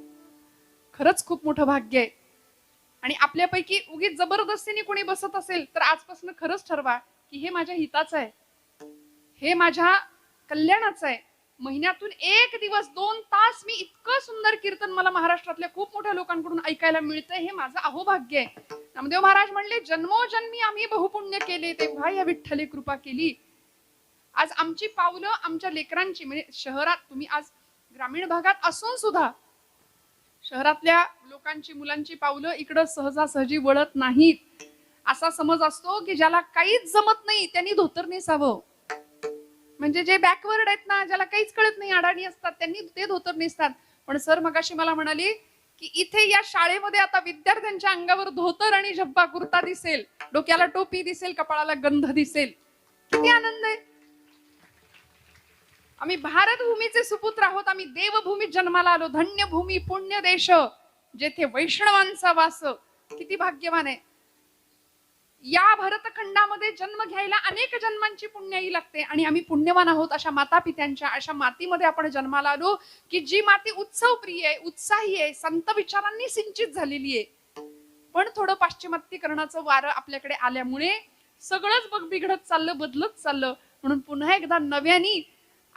खरंच खूप मोठं भाग्य आहे. आणि आपल्यापैकी उगीच जबरदस्तीने कोणी बसत असेल तर आजपासून खरंच ठरवा की हे माझ्या हिताचं आहे, हे माझ्या कल्याणाचं आहे. महिन्यातून 1 दिवस 2 तास मी इतकं सुंदर कीर्तन मला महाराष्ट्रातल्या खूप मोठ्या लोकांकडून ऐकायला मिळतंय, हे माझं अहोभाग्य आहे. नामदेव महाराज म्हणले, जन्मोजन्मी आम्ही बहुपुण्य केले, तेव्हा या विठ्ठले कृपा केली. आज आमची पावलं आमच्या लेकरांची, म्हणजे शहरात तुम्ही आज ग्रामीण भागात असून सुद्धा शहरातल्या लोकांची, मुलांची पावलं इकडं सहजासहजी वळत नाहीत. असा समज असतो की ज्याला काहीच जमत नाही त्यांनी धोतर नेसावं. म्हणजे जे बॅकवर्ड आहेत ना, ज्याला काहीच कळत नाही, अडाणी असतात, त्यांनी ते धोतर नेसतात. पण सर मगाशी मला म्हणाली की इथे या शाळेमध्ये आता विद्यार्थ्यांच्या अंगावर धोतर आणि झब्बा कुर्ता दिसेल, डोक्याला टोपी दिसेल, कपाळाला गंध दिसेल. किती आनंद आहे. आम्ही भारत भूमीचे सुपुत्र आहोत, आम्ही देवभूमीत जन्माला आलो. धन्य भूमी पुण्य देश, जेथे वैष्णवांचा वास. किती भाग्यवान आहे. या भरतखंडामध्ये जन्म घ्यायला अनेक जन्मांची पुण्याई लागते आणि आम्ही पुण्यवान आहोत अशा माता पित्यांच्या अशा मातीमध्ये आपण जन्माला आलो की जी माती उत्सव प्रिय आहे, उत्साही आहे, संत विचारांनी सिंचित झालेली आहे. पण थोडं पाश्चिमात्यकरणाचं वारं आपल्याकडे आल्यामुळे सगळंच बघ बिघडत चाललं, बदलत चाललं. म्हणून पुन्हा एकदा नव्याने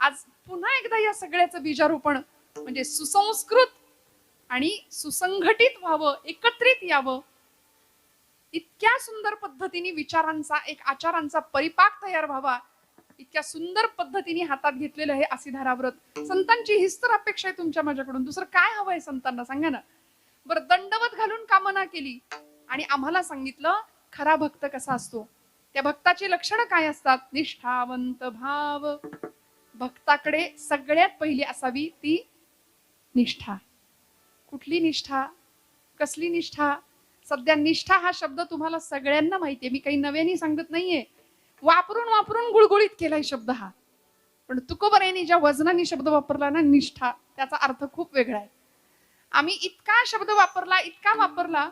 आज पुन्हा एकदा या सगळ्याचं बीजारोपण म्हणजे सुसंस्कृत आणि सुसंघटित व्हावं, एकत्रित यावं, इतक्या सुंदर पद्धतीने विचारांचा एक आचारांचा परिपाक तयार व्हावा, इतक्या सुंदर पद्धतीने हातात घेतलेलं हे असिधारा व्रत. संतांची हीच तर अपेक्षा आहे तुमच्या माझ्याकडून. दुसरं काय हवंय संतांना सांगा ना. बरं, दंडवत घालून कामना केली आणि आम्हाला सांगितलं खरा भक्त कसा असतो, त्या भक्ताची लक्षणं काय असतात. निष्ठावंत भाव. भक्ताकडे सगळ्यात पहिली असावी ती निष्ठा. कुठली निष्ठा, कसली निष्ठा. सध्या निष्ठा हा शब्द तुम्हाला सगळ्यांना माहितीये, मी काही नव्याने सांगत नाहीये. वापरून वापरून गुळगुळीत केलाय शब्द हा. पण तुकोबरायांनी ज्या वजनाने शब्द वापरला ना निष्ठा, त्याचा अर्थ खूप वेगळा आहे. आम्ही इतका शब्द वापरला, इतका वापरला,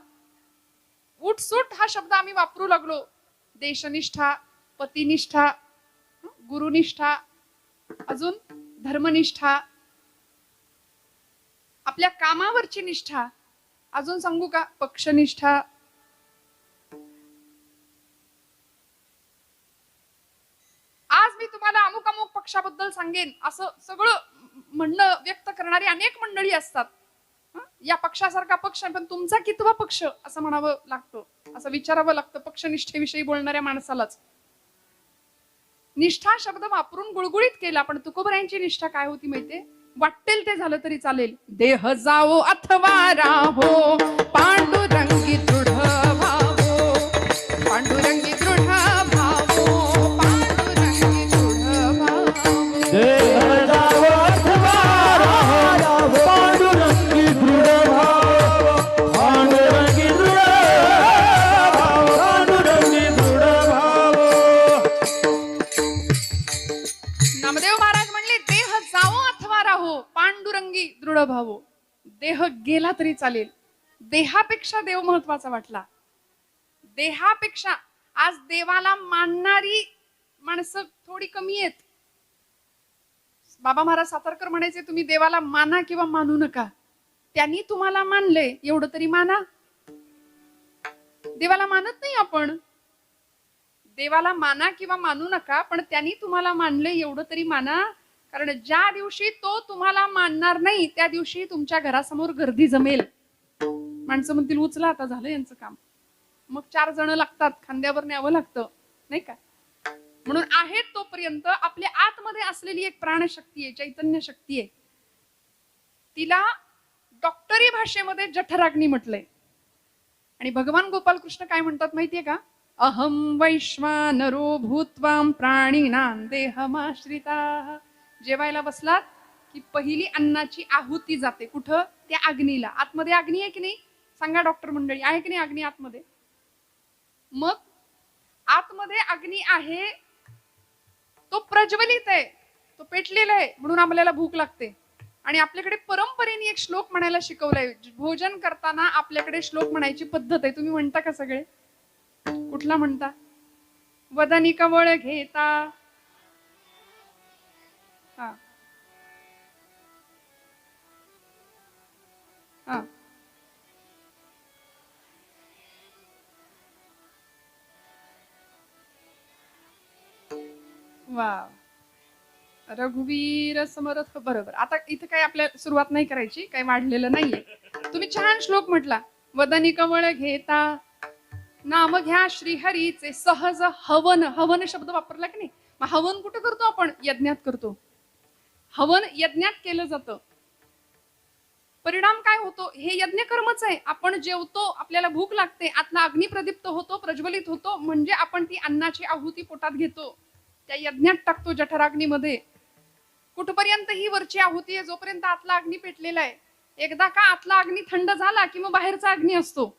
उठसूट हा शब्द आम्ही वापरू लागलो. देशनिष्ठा, पतिनिष्ठा, गुरुनिष्ठा, अजून धर्मनिष्ठा, आपल्या कामावरची निष्ठा, अजून सांगू का पक्षनिष्ठा. आज मी तुम्हाला अमुक अमुक पक्षाबद्दल सांगेन असं सगळं म्हणणं व्यक्त करणारी अनेक मंडळी असतात. या पक्षासारखा पक्ष पण तुमचा कितवा पक्ष असं म्हणावं लागतं, असं विचारावं लागतं पक्षनिष्ठेविषयी बोलणाऱ्या माणसालाच. निष्ठा शब्द वापरून गुळगुळीत केला. पण तुकोबरायांची निष्ठा काय होती माहितीये. वाटेल ते झालं तरी चालेल. देह जावो अथवा राहो, पांडुरंगी दृढ भावो, पांडुरंगी दृढ भावो, पांडुरंगी दृढ भावो. देह जावो अथवा राहो, पांडुरंगी दृढ भाव, पांडुरंगी दृढ भाव, पांडुरंगी दृढ भाव. नामदेव महाराज म्हणले देह जावो अथवा राहो, पांडुरंगी दृढ भावो. देह गेला तरी चालेल. देहापेक्षा देव महत्वाचा वाटला. देहापेक्षा आज देवाला मानणारी माणसं थोडी कमी आहेत. बाबा महाराज सातारकर म्हणायचे तुम्ही देवाला माना किंवा मानू नका, त्यांनी तुम्हाला मानले एवढं तरी माना. देवाला मानत नाही आपण. देवाला माना किंवा मानू नका, पण त्यांनी तुम्हाला मानले एवढं तरी माना. कारण ज्या दिवशी तो तुम्हाला मानणार नाही त्या दिवशी तुमच्या घरासमोर गर्दी जमेल. माणसं म्हणतील उचला आता झालं यांचं काम. मग 4 जण लागतात, खांद्यावर न्यावं लागतं नाही का. म्हणून आहेत तोपर्यंत आपल्या आतमध्ये असलेली एक प्राणशक्ती आहे, चैतन्य शक्ती आहे. तिला डॉक्टरी भाषेमध्ये जठराग्नी म्हटलंय. आणि भगवान गोपाल कृष्ण काय म्हणतात माहितीये का. अहम वैश्वानरो भूत्वाम प्राणिनां देहमाश्रिताः. जेवायला बसलात की पहिली अन्नाची आहुती जाते कुठं, त्या अग्नीला. आतमध्ये अग्नी आहे की नाही सांगा डॉक्टर मंडळी, आहे की नाही अग्नी आतमध्ये. मग आतमध्ये अग्नी आहे, तो प्रज्वलित आहे, तो पेटलेला आहे, म्हणून आपल्याला भूक लागते. आणि आपल्याकडे परंपरेने एक श्लोक म्हणायला शिकवलाय. भोजन करताना आपल्याकडे श्लोक म्हणायची पद्धत आहे. तुम्ही म्हणता का सगळे. कुठला म्हणता. वदनी कवळ घेता. हा हा वा. रघुवीर समर्थ. बरोबर. आता इथं काय आपल्या सुरुवात नाही करायची, काही वाढलेलं नाहीये. तुम्ही छान श्लोक म्हटला. वदनी कवळ घेता नाम घ्या श्रीहरीचे सहज हवन. हवन शब्द वापरला की नाही. मग हवन कुठं करतो आपण. यज्ञात करतो. हवन यज्ञात केलं जातं. परिणाम काय होतो. हे यज्ञ कर्मच आहे. आपण जेवतो, आपल्याला भूक लागते, आतला अग्नी प्रदीप्त होतो, प्रज्वलित होतो, म्हणजे आपण ती अन्नाची आहुती पोटात घेतो, त्या यज्ञात टाकतो जठराग्नीमध्ये. कुठपर्यंत ही वरची आहुती आहे, जोपर्यंत आतला अग्नी पेटलेला आहे. एकदा का आतला अग्नी थंड झाला की मग बाहेरचा अग्नी असतो.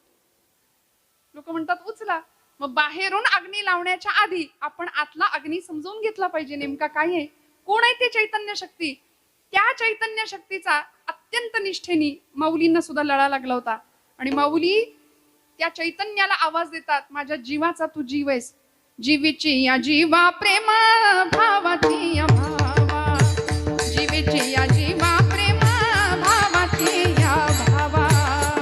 लोक म्हणतात उचला. मग बाहेरून अग्नी लावण्याच्या आधी आपण आतला अग्नी समजून घेतला पाहिजे, नेमका काय आहे, कोण आहे ते चैतन्य शक्ती. त्या चैतन्य शक्तीचा अत्यंत निष्ठेने माऊलींना सुद्धा लढा लागला होता. आणि माऊली त्या चैतन्याला आवाज देतात, माझ्या जीवाचा तू जीव आहेस, जीवीची या जीवा प्रेम भावाची या भावा, जीवीची या जीवा प्रेम भावाची या भावा,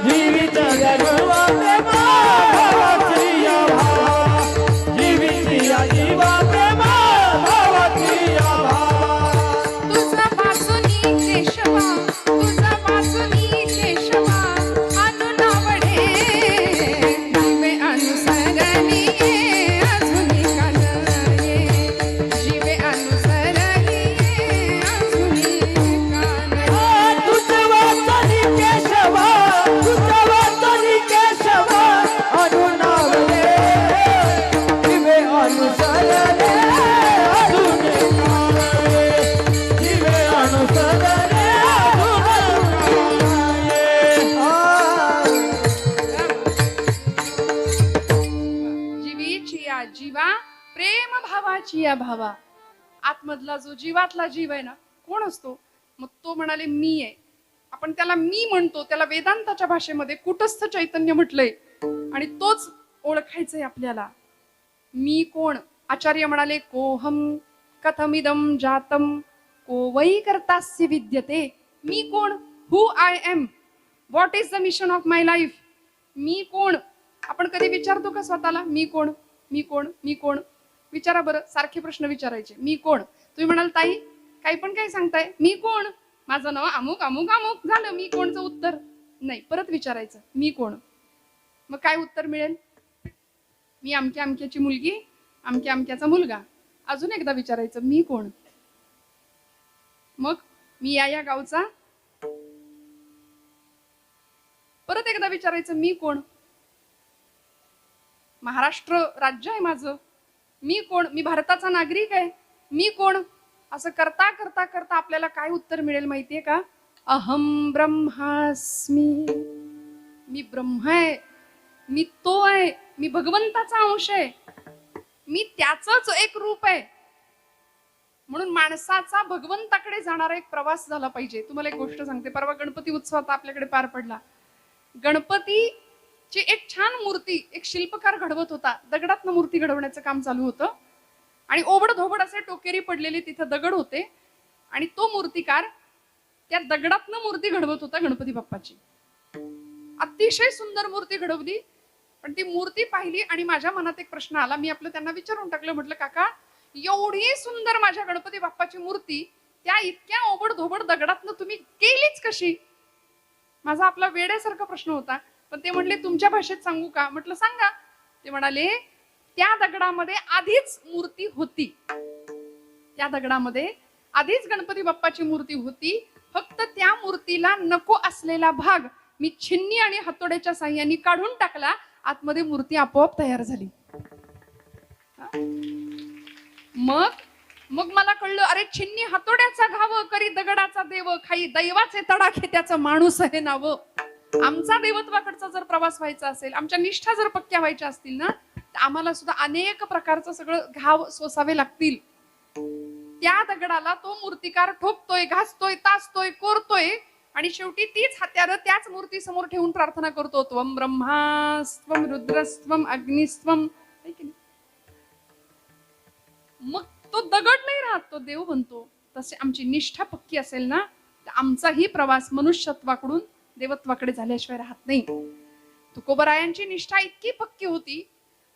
जीवित जगवा प्रेम भावाची या भावा, जीवित या जीवा प्रेम भावाची या भावा, तुझा वासुनी केशवा, तुझा वासुनी केशवा, अनुनावडे जीवे अनुसरणी ये, अजूनी कान ये, जीवे अनुसरणी ये, अजूनी कान ये. तुझं वाचनी केशवा, तुझं वाचनी केशवा, अनुनावले जीवे अनुसरणे अजून काळे, जीवे अनुसरणे अजून जीवीची या जीवा प्रेम भावाची या भावा. आतमधला जो जीवातला जीव आहे ना, कोण असतो? मग तो म्हणाले मी आहे. आपण त्याला मी म्हणतो, त्याला वेदांताच्या भाषेमध्ये कुटस्थ चैतन्य म्हटलंय आणि तोच ओळखायचंय आपल्याला. मी कोण? आचार्य म्हणाले कोहम कथमिदम जातम को वै कर्तास्य विद्यते. मी कोण? Who I am, what is the mission of my life. मी कोण? आपण कधी विचारतो का स्वतःला मी कोण, मी कोण, मी कोण? विचारा बरं, सारखे प्रश्न विचारायचे. मी कोण? तुम्ही म्हणाल ताई काही पण काय सांगताय, मी कोण, माझं नाव अमुक अमुक अमुक, झालं मी कोणचं उत्तर. नाही, परत विचारायचं मी कोण. मग काय उत्तर मिळेल? मी अमक्या अमक्याची मुलगी, अमक्या अमक्याचा मुलगा. अजून एकदा विचारायचं मी कोण. मग मी या गावचा. परत एकदा विचारायचं मी कोण. महाराष्ट्र राज्य आहे माझं. मी कोण? मी भारताचा नागरिक आहे. मी कोण? असं करता करता करता आपल्याला काय उत्तर मिळेल माहितीये का? अहम ब्रह्मास्मी. मी ब्रह्म आहे, मी तो आहे, मी भगवंताचा अंश आहे, मी त्याचंच एक रूप आहे. म्हणून माणसाचा भगवंताकडे जाणारा एक प्रवास झाला पाहिजे. तुम्हाला एक गोष्ट सांगते, परवा गणपती उत्सव आता आपल्याकडे पार पडला. गणपतीची एक छान मूर्ती एक शिल्पकार घडवत होता. दगडातनं मूर्ती घडवण्याचं काम चालू होतं आणि ओबड धोबड असे टोकेरी पडलेले तिथं दगड होते आणि तो मूर्तिकार त्या दगडातनं मूर्ती घडवत होता गणपती बाप्पाची. अतिशय सुंदर मूर्ती घडवली. पण ती मूर्ती पाहिली आणि माझ्या मनात एक प्रश्न आला. मी आपलं त्यांना विचारून टाकलं, म्हटलं काका एवढी सुंदर माझ्या गणपती बाप्पाची मूर्ती त्या इतक्या ओबड धोबड दगडातनं तुम्ही केलीच कशी? माझा आपला वेड्यासारखा प्रश्न होता. पण ते म्हणले तुमच्या भाषेत सांगू का? म्हटलं सांगा. ते म्हणाले त्या दगडामध्ये आधीच मूर्ती होती, त्या दगडामध्ये आधीच गणपती बाप्पाची मूर्ती होती. फक्त त्या मूर्तीला नको असलेला भाग मी छिन्नी आणि हातोड्याच्या साह्याने काढून टाकला. आतमध्ये मूर्ती आपोआप तयार झाली. मग मला कळलं, अरे छिन्नी हातोड्याचा घाव करी दगडाचा देव, खाई दैवाचे तडाखे त्याचं माणूस आहे नाव. आमचा देवत्वाकडचा जर प्रवास व्हायचा असेल, आमच्या निष्ठा जर पक्क्या व्हायच्या असतील ना, तर आम्हाला सुद्धा अनेक प्रकारचं सगळं घाव सोसावे लागतील. त्या दगडाला तो मूर्तिकार ठोकतोय, घासतोय, तासतोय, कोरतोय आणि शेवटी तीच हत्यारं त्याच मूर्ती समोर ठेवून प्रार्थना करतो, त्वम ब्रह्मास्त्वम रुद्रस्त्वम अग्निस्त्वम. मग तो दगड नाही राहत, तो देव बनतो. तसे आमची निष्ठा पक्की असेल ना, तर आमचाही प्रवास मनुष्यत्वाकडून देवत्वाकडे झाल्याशिवाय राहत नाही. तुकोबरायांची निष्ठा इतकी पक्की होती,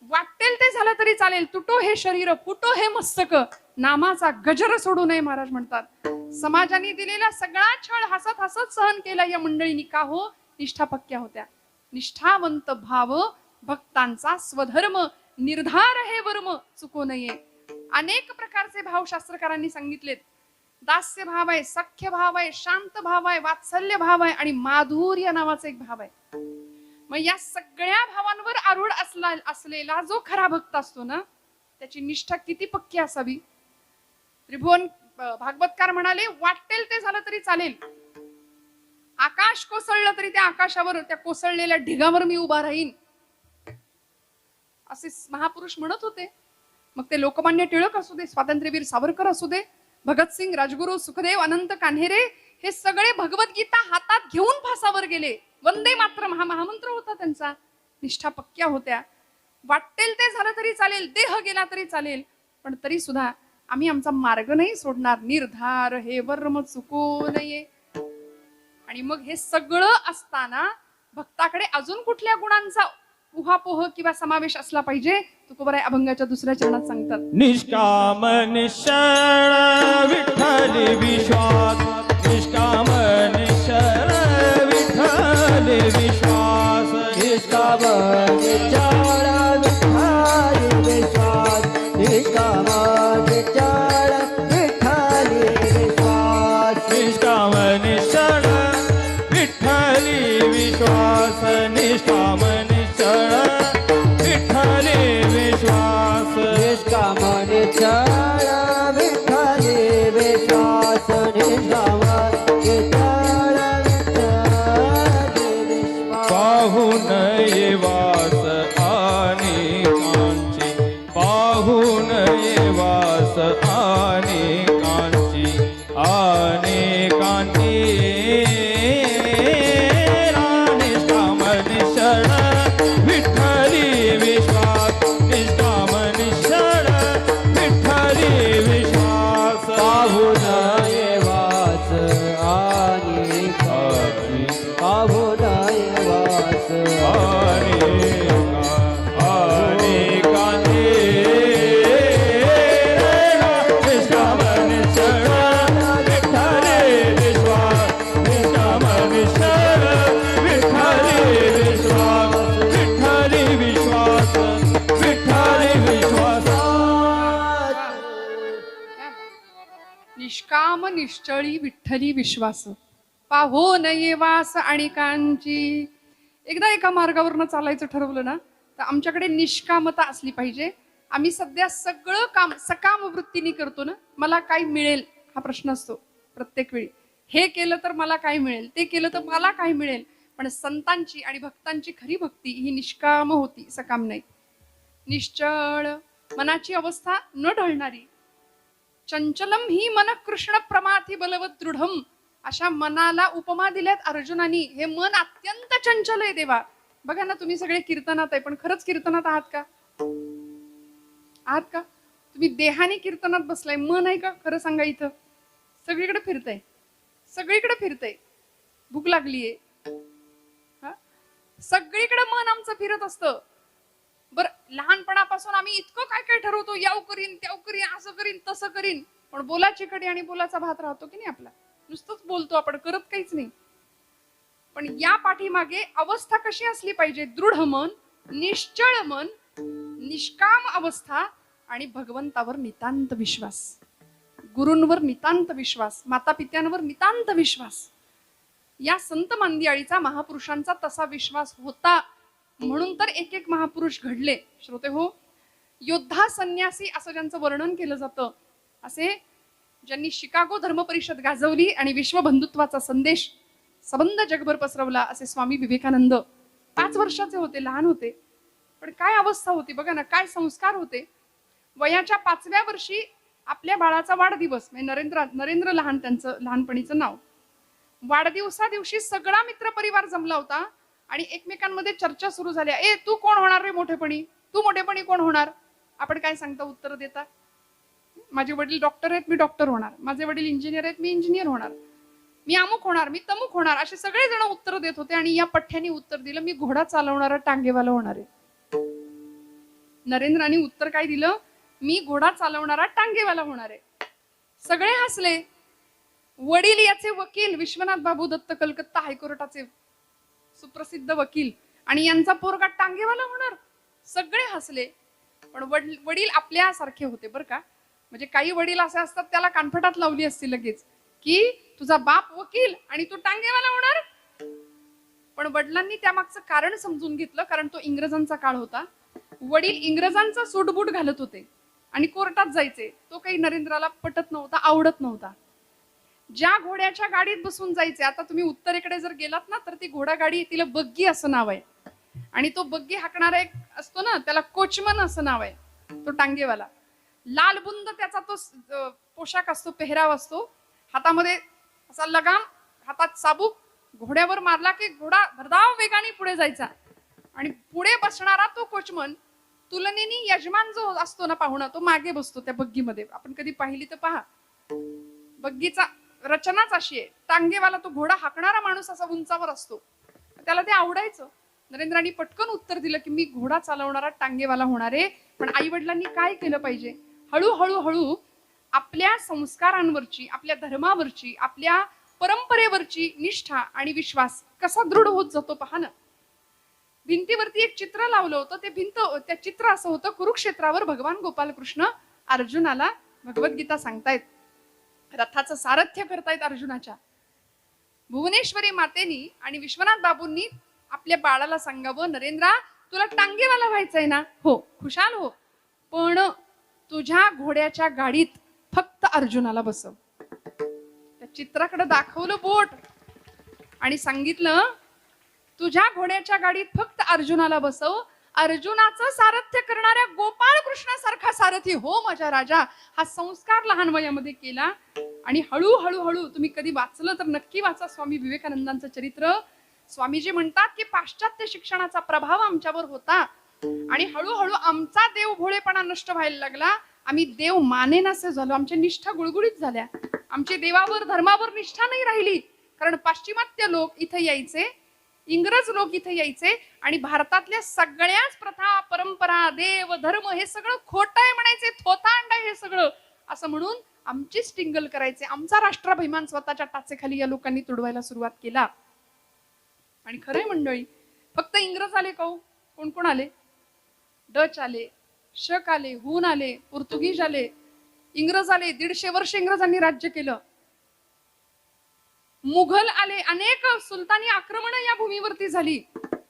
वाटेल ते झालं तरी चालेल, तुटो हे शरीर, फुटो हे मस्तक, नामाचा गजर सोडू नये महाराज म्हणतात. समाजाने दिलेला सगळा छळ हसत हसत सहन केला या मंडळींनी. का हो? निष्ठा पक्क्या होत्या. निष्ठावंत भाव भक्तांचा स्वधर्म, निर्धार हे वर्म चुको नये. अनेक प्रकारचे भाव शास्त्रकारांनी सांगितलेत. दास्य भाव आहे, सख्य भाव आहे, शांत भाव आहे, वात्सल्य भाव आहे आणि माधुर्य नावाचा एक भाव आहे. मग या सगळ्या भावांवर आरूढ असलेला जो खरा भक्त असतो ना, त्याची निष्ठा किती पक्की असावी. त्रिभुवन भागवतकार म्हणाले, वाटेल ते झालं तरी चालेल, आकाश कोसळलं तरी त्या आकाशावर, त्या कोसळलेल्या ढिगावर मी उभा राहीन, असे महापुरुष म्हणत होते. मग ते लोकमान्य टिळक असू दे, स्वातंत्र्यवीर सावरकर असू दे, भगतसिंग, राजगुरू, सुखदेव, अनंत कान्हेरे, हे सगळे भगवद्गीता हातात घेऊन फासावर गेले. वंदे मातरम हा महामंत्र होता त्यांचा. निष्ठा पक्क्या होत्या. वाटेल ते झालं तरी चालेल, देह गेला तरी चालेल, पण तरी सुद्धा आम्ही आमचा मार्ग नाही सोडणार. निर्धार हे वर्म चुको नये. आणि मग हे सगळं असताना भक्ताकडे अजून कुठल्या गुणांचा उहापोह किंवा समावेश असला पाहिजे? तुकोबाराय अभंगाच्या दुसऱ्या चरणात सांगतात, निष्काम निश्चळ विठ्ठल विश्वास, निष्काम निश्चळ विठ्ठल विश्वास, निष्काम निश्चळ विठ्ठल विश्वास, निष्काम निश्चळ विठ्ठल विश्वास, निष्काम निश्चळ विठ्ठल विश्वास, निष्काम निश्चळ विठ्ठल विश्वास, निष्काम निश्चळ विठ्ठल विश्वास, निष्काम निश्चळ विठ्ठल विश्वास. पाहून येवास आणि कांची, पाहून येवास आणि कांची, आणि कांची निष्काम निश्चळ विठ्ठली विश्वास, निष्काम निश्चळ विठ्ठली विश्वास. पाहून येवास आणि कांची, पाहून येवास आणि कांची, निष्काम निश्चळ विठ्ठली विश्वास, निष्काम निश्चळ विठ्ठली विश्वास, विठ्ठली विश्वास, विठ्ठली विश्वास. निष्काम निश्चळी विठ्ठली विश्वास, पाहो नये वास आणि कांची. एकदा एका मार्गावरनं चालायचं ठरवलं ना, तर आमच्याकडे निष्कामता असली पाहिजे. आम्ही सध्या सगळं काम सकाम वृत्तीने करतो ना, मला काय मिळेल हा प्रश्न असतो प्रत्येक वेळी. हे केलं तर मला काय मिळेल, ते केलं तर मला काय मिळेल. पण संतांची आणि भक्तांची खरी भक्ती ही निष्काम होती, सकाम नाही. निश्चळ मनाची अवस्था न ढळणारी. चंचलम ही मन कृष्ण प्रमाथी बलवत दृढम. अशा मनाला उपमा दिल्यात अर्जुनानी. हे मन अत्यंत चंचल आहे देवा. बघा ना, तुम्ही सगळे कीर्तनात आहे, पण खरंच कीर्तनात आहात का? आहात का? तुम्ही देहाने कीर्तनात बसलाय, मन आहे का? खरं सांगा. इथं सगळीकडे फिरतय, सगळीकडे फिरतय. भूक लागलीये, सगळीकडे मन आमचं फिरत असतं. बर, लहानपणापासून आम्ही इतकं काय काय ठरवतो, याव करीन, त्याव करीन, असं करीन, तसं करीन. पण बोलाची कडी आणि बोलाचा भात राहतो की नाही आपला. नुसतंच बोलतो आपण, करत काहीच नाही. पण या पाठीमागे अवस्था कशी असली पाहिजे? दृढ मन, निश्चळ मन, निष्काम अवस्था आणि भगवंतावर नितांत विश्वास, गुरूंवर नितांत विश्वास, माता पित्यांवर नितांत विश्वास. या संत मांदियाळीचा, महापुरुषांचा तसा विश्वास होता. म्हणून तर एक एक महापुरुष घडले. श्रोते हो, योद्धा संन्यासी असं ज्यांचं वर्णन केलं जातं, असे ज्यांनी शिकागो धर्म परिषद गाजवली आणि विश्वबंधुत्वाचा संदेश सबंध जगभर पसरवला, असे स्वामी विवेकानंद. 5 वर्षाचे होते, लहान होते, पण काय अवस्था होती बघा ना, काय संस्कार होते. वयाच्या 5व्या वर्षी आपल्या बाळाचा वाढदिवस, म्हणजे नरेंद्र लहान, त्यांचं लहानपणीचं नाव. वाढदिवसा दिवशी सगळा मित्र परिवार जमला होता आणि एकमेकांमध्ये चर्चा सुरू झाल्या. ए, तू कोण होणार रे मोठेपणी? तू मोठेपणी कोण होणार? आपण काय सांगता, उत्तर देता? माझे वडील डॉक्टर आहेत, मी डॉक्टर होणार. माझे वडील इंजिनियर आहेत, मी इंजिनियर होणार. मी अमुक होणार, मी तमुक होणार. असे सगळे जण उत्तर देत होते. आणि या पठ्ठ्याने उत्तर दिलं, मी घोडा चालवणारा टांगेवाला होणार आहे. नरेंद्राने उत्तर काय दिलं? मी घोडा चालवणारा टांगेवाला होणार आहे. सगळे हसले. वडील याचे वकील विश्वनाथ बाबू दत्त, कलकत्ता हायकोर्टाचे सुप्रसिद्ध वकील, आणि यांचा पोरगा टांगेवाला होणार. सगळे हसले. पण वडील आपल्यासारखे होते बरं का. म्हणजे काही वडील असे असतात, त्याला कानफटात लावली असती लगेच की तुझा बाप वकील आणि तू टांगेवाला होणार. पण वडिलांनी त्यामागचं कारण समजून घेतलं, कारण तो इंग्रजांचा काळ होता. वडील इंग्रजांचा सूटबूट घालत होते आणि कोर्टात जायचे. तो काही नरेंद्राला पटत नव्हता, आवडत नव्हता. ज्या घोड्याच्या गाडीत बसून जायचे, आता तुम्ही उत्तरेकडे जर गेलात ना, तर ती घोडागाडी, तिला बग्गी असं नाव आहे. आणि तो बग्गी हाकणारा एक असतो ना, त्याला कोचमन असं नाव आहे, तो टांगेवाला. लाल बुंद त्याचा तो पोशाख असतो, पेहराव असतो. हातामध्ये असा लगाम, हातात चाबूक. घोड्यावर मारला की घोडा भरधाव वेगाने पुढे जायचा. आणि पुढे बसणारा तो कोचमन तुलनेने यजमान जो असतो ना पाहुणा, तो मागे बसतो त्या बग्गीमध्ये. आपण कधी पाहिली तर पहा, बग्गीचा रचनाच अशी आहे, टांगेवाला तो घोडा हाकणारा माणूस असा उंचावर असतो. त्याला ते आवडायचं. नरेंद्रांनी पटकन उत्तर दिलं की मी घोडा चालवणारा टांगेवाला होणार आहे. पण आई वडिलांनी काय केलं पाहिजे, हळूहळू हळू आपल्या संस्कारांवरची, आपल्या धर्मावरची, आपल्या परंपरेवरची निष्ठा आणि विश्वास कसा दृढ होत जातो पहा ना. भिंतीवरती एक चित्र लावलं होतं. त्या चित्र असं होतं, कुरुक्षेत्रावर भगवान गोपालकृष्ण अर्जुनाला भगवद्गीता सांगतायत, रथाचं सारथ्य करतायत अर्जुनाच्या. भुवनेश्वरी मातेनी आणि विश्वनाथ बाबूंनी आपल्या बाळाला सांगावं, नरेंद्रा तुला टांगेवाला व्हायचंय ना, हो खुशाल हो, पण तुझ्या घोड्याच्या गाडीत फक्त अर्जुनाला बसव. त्या चित्राकडे दाखवलं बोट आणि सांगितलं, तुझ्या घोड्याच्या गाडीत फक्त अर्जुनाला बसव. अर्जुनाचं सारथ्य करणाऱ्या गोपाळ कृष्णासारखा सारथी हो माझ्या राजा. हा संस्कार लहान वयामध्ये केला. आणि हळूहळू तुम्ही कधी वाचलं तर नक्की वाचा स्वामी विवेकानंदांचं चरित्र. स्वामीजी म्हणतात की पाश्चात्य शिक्षणाचा प्रभाव आमच्यावर होता आणि हळूहळू आमचा देव भोळेपणा नष्ट व्हायला लागला. आम्ही देव मानेनासे झालो, आमच्या निष्ठा गुळगुळीत झाल्या, आमची देवावर धर्मावर निष्ठा नाही राहिली. कारण पाश्चिमात्य लोक इथे यायचे, इंग्रज लोक इथे यायचे आणि भारतातल्या सगळ्याच प्रथा, परंपरा, देव, धर्म हे सगळं खोटं आहे म्हणायचे, थोतांड आहे हे सगळं असं म्हणून आमची स्टिंगल करायचे. आमचा राष्ट्राभिमान स्वतःच्या टाचेखाली या लोकांनी तुडवायला सुरुवात केला. आणि खरंय मंडळी, फक्त इंग्रज आले का? कोण कोण आले? डच आले, शक आले, हून आले, पोर्तुगीज आले, इंग्रज आले. 150 वर्ष इंग्रजांनी राज्य केलं. मुघल आले, अनेक सुलतानी आक्रमण या भूमीवरती झाली.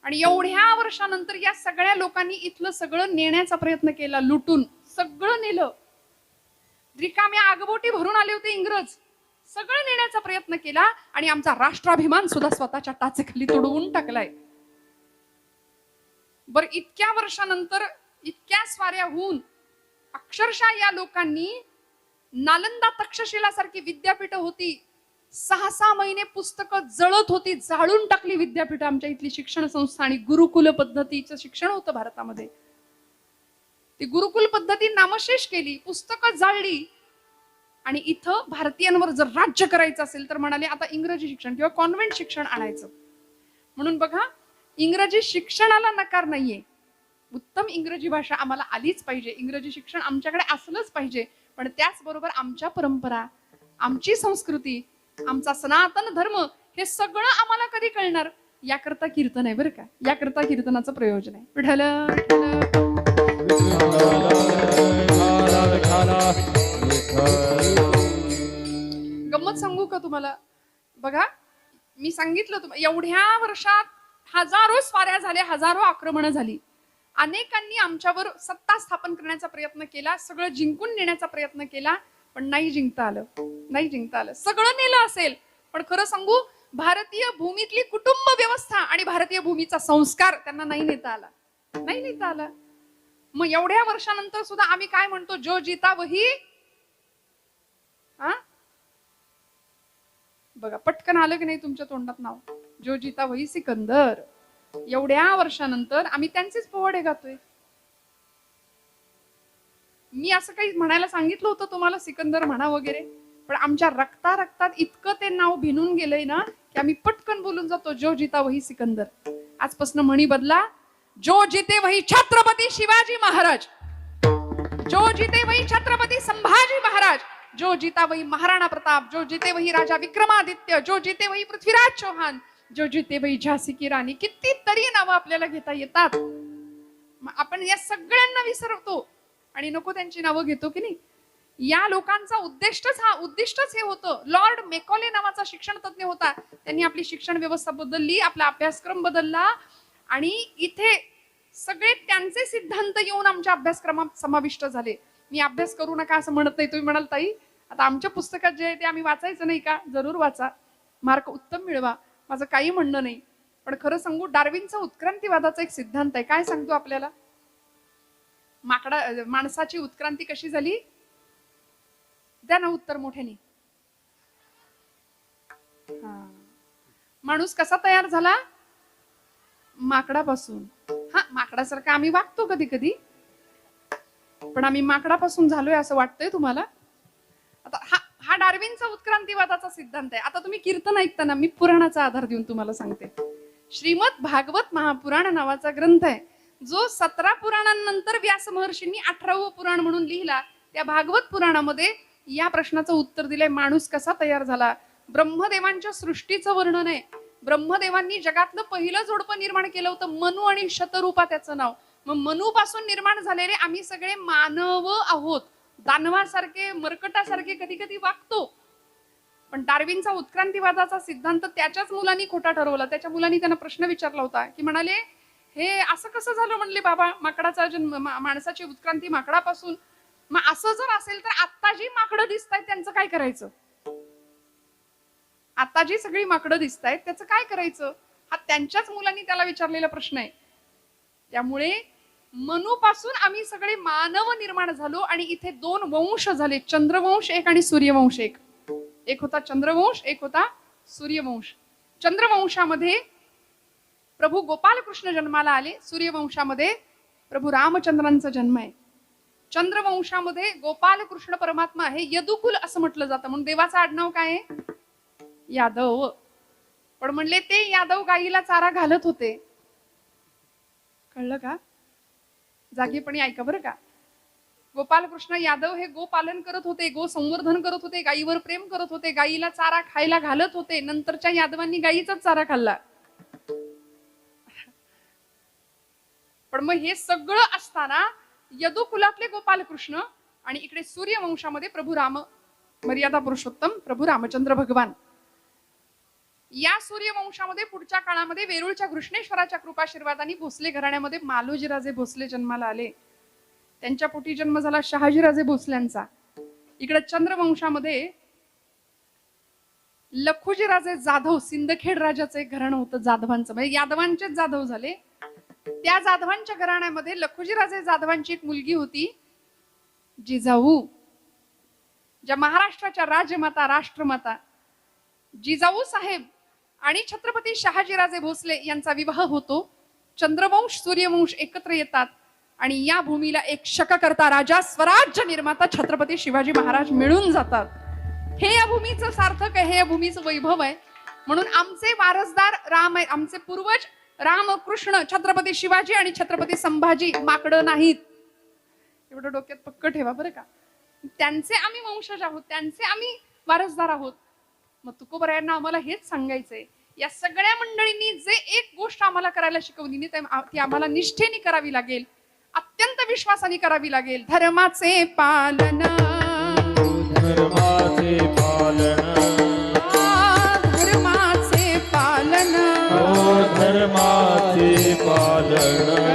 आणि एवढ्या वर्षानंतर या सगळ्या लोकांनी इथलं सगळं नेण्याचा प्रयत्न केला, लुटून सगळं नेलं. रिकाम्या आगबोटी भरून आले होते इंग्रज, सगळं नेण्याचा प्रयत्न केला आणि आमचा राष्ट्राभिमान सुद्धा स्वतःच्या टाचेखाली तोडवून टाकलाय. बर इतक्या वर्षानंतर, इतक्या स्वाऱ्या होऊन अक्षरशः या लोकांनी नालंदा तक्षशिलासारखी विद्यापीठ होती, 6-6 महिने पुस्तकं जळत होती, जाळून टाकली विद्यापीठ आमच्या इथली शिक्षण संस्था. आणि गुरुकुल पद्धतीचं शिक्षण होतं भारतामध्ये. ती गुरुकुल पद्धती नामशेष केली, पुस्तकं जाळली. आणि इथं भारतीयांवर जर राज्य करायचं असेल तर म्हणाले आता इंग्रजी शिक्षण किंवा कॉन्व्हेंट शिक्षण आणायचं. म्हणून बघा, इंग्रजी शिक्षणाला नकार नाहीये, उत्तम इंग्रजी भाषा आम्हाला आलीच पाहिजे, इंग्रजी शिक्षण आमच्याकडे असलंच पाहिजे. पण त्याचबरोबर आमच्या परंपरा, आमची संस्कृती, आमचा सनातन धर्म हे सगळं आम्हाला कधी कळणार? याकरता कीर्तन आहे बरं का, याकरता कीर्तनाचं प्रयोजन आहे. विठ्ठल गंमत सांगू का तुम्हाला? बघा, मी सांगितलं एवढ्या वर्षात हजारो स्वाऱ्या झाल्या, हजारो आक्रमणं झाली. अनेकांनी आमच्यावर सत्ता स्थापन करण्याचा प्रयत्न केला, सगळं जिंकून नेण्याचा प्रयत्न केला, पण नाही जिंकता आलं, नाही जिंकता आलं. सगळं नेलं असेल, पण खरं सांगू, भारतीय भूमीतली कुटुंब व्यवस्था आणि भारतीय भूमीचा संस्कार त्यांना नाही नेता आला, नाही नेता आला. मग एवढ्या वर्षानंतर सुद्धा आम्ही काय म्हणतो, जो जीता वही. बघा पटकन आलं की नाही तुमच्या तोंडात नाव, जो जीता वही सिकंदर. एवढ्या वर्षानंतर आम्ही त्यांचेच पोवाडे गातोय. मी असं काही म्हणायला सांगितलं होतं तुम्हाला सिकंदर म्हणा वगैरे, पण आमच्या रक्तात इतकं ते नाव भिनून गेलंय ना की आम्ही पटकन बोलून जातो, जो जीता वही सिकंदर. आजपासून म्हणी बदला, जो जीते वही छत्रपती शिवाजी महाराज, जो जीते वही छत्रपती संभाजी महाराज, जो जीता वही महाराणा प्रताप, जो जीते वही राजा विक्रमादित्य, जो जीते वही पृथ्वीराज चौहान, जो जीते वही झाशी की राणी. कितीतरी नावं आपल्याला घेता येतात. आपण या सगळ्यांना विसरतो आणि नको त्यांची नावं घेतो की नाही. या लोकांचा उद्दिष्टच हे होतं. लॉर्ड मेकॉले नावाचा शिक्षण तज्ञ होता, त्यांनी आपली शिक्षण व्यवस्था बदलली, आपला अभ्यासक्रम बदलला आणि इथे सगळे त्यांचे सिद्धांत येऊन आमच्या अभ्यासक्रमात समाविष्ट झाले. मी अभ्यास करू नका असं म्हणत नाही. तुम्ही म्हणाल ताई आता आमच्या पुस्तकात जे आहे ते आम्ही वाचायचं नाही का? जरूर वाचा, मार्क उत्तम मिळवा, माझं काही म्हणणं नाही. पण खरं सांगू, डार्विनचा उत्क्रांतीवादाचा एक सिद्धांत आहे. काय सांगतो आपल्याला? माणसाची उत्क्रांती कशी झाली? द्या ना उत्तर मोठ्याने. माणूस कसा तयार झाला? माकडापासून. हा, माकडासारखं आम्ही वागतो कधी कधी, पण आम्ही माकडापासून झालोय असं वाटतंय तुम्हाला? आता हा डार्विनचा उत्क्रांतीवादाचा सिद्धांत आहे. आता तुम्ही कीर्तन ऐकताना मी पुराणाचा आधार देऊन तुम्हाला सांगते. श्रीमद भागवत महापुराण नावाचा ग्रंथ आहे, जो 17 पुराणांनंतर व्यास महर्षींनी 18वं पुराण म्हणून लिहिला. त्या भागवत पुराणामध्ये या प्रश्नाचं उत्तर दिलंय, माणूस कसा तयार झाला. ब्रह्मदेवांच्या सृष्टीचं वर्णन आहे. ब्रह्मदेवांनी जगातलं पहिलं जोडपं निर्माण केलं होतं, मनू आणि शतरूपा त्याचं नाव. मग मनू पासून निर्माण झालेले आम्ही सगळे मानव आहोत. दानवासारखे, मरकटासारखे कधी कधी वागतो. पण डार्विनचा उत्क्रांतीवादाचा सिद्धांत त्याच्याच मुलांनी खोटा ठरवला. त्याच्या मुलांनी त्यांना प्रश्न विचारला होता की म्हणाले, हे असं कसं झालं? म्हणले, बाबा, माकडाचा जन्म, माणसाची उत्क्रांती माकडापासून. मग असं जर असेल तर आता जी माकडं दिसत आहेत त्यांचं काय करायचं? आता जी सगळी माकडं दिसत आहेत त्याचं काय करायचं? हा त्यांच्याच मुलांनी त्याला विचारलेला प्रश्न आहे. त्यामुळे मनूपासून आम्ही सगळे मानव निर्माण झालो आणि इथे 2 वंश झाले, चंद्रवंश एक आणि सूर्यवंश एक. एक होता चंद्रवंश, एक होता सूर्यवंश. चंद्रवंशामध्ये प्रभू गोपाल कृष्ण जन्माला आले, सूर्यवंशामध्ये प्रभू रामचंद्रांचा जन्म आहे. चंद्रवंशामध्ये गोपाल कृष्ण परमात्मा आहे, यदुकुल असं म्हटलं जातं. म्हणून देवाचं आडनाव काय आहे? यादव. पण म्हणले ते यादव गाईला चारा घालत होते. कळलं का? जागेपणी ऐका बरं का. गोपाल कृष्ण यादव हे गोपालन करत होते, गो संवर्धन करत होते, गायीवर प्रेम करत होते, गायीला चारा खायला घालत होते. नंतरच्या यादवांनी गायीचाच चारा खाल्ला. पण मग हे सगळं असताना यदुकुलातले गोपाल कृष्ण आणि इकडे सूर्यवंशामध्ये प्रभू राम, मर्यादा पुरुषोत्तम प्रभू रामचंद्र भगवान. या सूर्यवंशामध्ये पुढच्या काळामध्ये वेरूळच्या कृष्णेश्वराच्या कृपाशीर्वादाने भोसले घराण्यामध्ये मालोजीराजे भोसले जन्माला आले. त्यांच्या पोटी जन्म झाला शहाजीराजे भोसल्यांचा. इकडे चंद्रवंशामध्ये लखुजीराजे जाधव, सिंदखेड राजाचं एक घराणं होतं जाधवांचं, म्हणजे यादवांचेच जाधव झाले. त्या जाधवांच्या घराण्यामध्ये लखुजीराजे जाधवांची एक मुलगी होती, जिजाऊ. ज्या महाराष्ट्राच्या राजमाता, राष्ट्रमाता जिजाऊ साहेब आणि छत्रपती शहाजीराजे भोसले यांचा विवाह होतो. चंद्रवंश सूर्यवंश एकत्र येतात आणि या भूमीला एक शककर्ता राजा, स्वराज्य निर्माता छत्रपती शिवाजी महाराज मिळून जातात. हे या भूमीचं सार्थक आहे, हे या भूमीचं वैभव आहे. म्हणून आमचे वारसदार राम आहे, आमचे पूर्वज राम, कृष्ण, छत्रपती शिवाजी आणि छत्रपती संभाजी माकडं नाहीत. एवढं डोक्यात पक्क ठेवा बरं का. त्यांचे आम्ही वंशज आहोत, त्यांचे आम्ही वारसदार आहोत. मग तुकोबरायांना आम्हाला हेच सांगायचंय, या सगळ्या मंडळींनी जे एक गोष्ट आम्हाला करायला शिकवली ती आम्हाला निष्ठेने करावी लागेल, अत्यंत विश्वासाने करावी लागेल. धर्माचे पालन, धर्माचे पालन, धर्माचे पालन, धर्माचे पालन.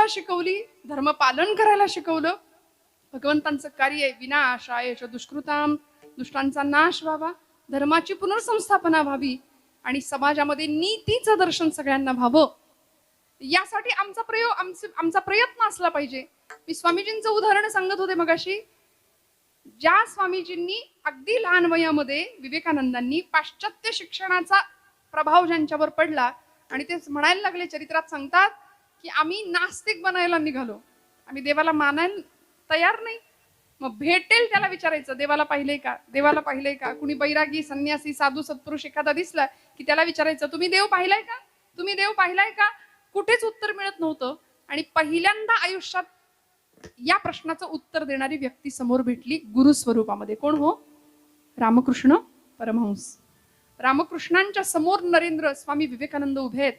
शिकवली, धर्म पालन करायला शिकवलं. भगवंतांचं कार्य आहे, विनाशाय च दुष्कृताम, दुष्टांचा नाश व्हावा, धर्माची पुनर्संस्थापना व्हावी आणि समाजामध्ये नीतीचं दर्शन सगळ्यांना व्हावं. यासाठी आमचा प्रयत्न असला पाहिजे. मी स्वामीजींचं उदाहरण सांगत होते मगाशी. ज्या स्वामीजींनी अगदी लहान वयामध्ये, विवेकानंदांनी पाश्चात्य शिक्षणाचा प्रभाव ज्यांच्यावर पडला आणि ते म्हणायला लागले, चरित्रात सांगतात की आम्ही नास्तिक बनायला निघालो, आम्ही देवाला मानायला तयार नाही. मग भेटेल त्याला विचारायचं, देवाला पाहिलंय का, देवाला पाहिलंय का. कुणी बैरागी, संन्यासी, साधू, सत्पुरुष एखादा दिसला की त्याला विचारायचं, तुम्ही देव पाहिलाय का, तुम्ही देव पाहिलाय का. कुठेच उत्तर मिळत नव्हतं. आणि पहिल्यांदा आयुष्यात या प्रश्नाचं उत्तर देणारी व्यक्ती समोर भेटली गुरु स्वरूपामध्ये. कोण हो? रामकृष्ण परमहंस. रामकृष्णांच्या समोर नरेंद्र स्वामी विवेकानंद उभे आहेत.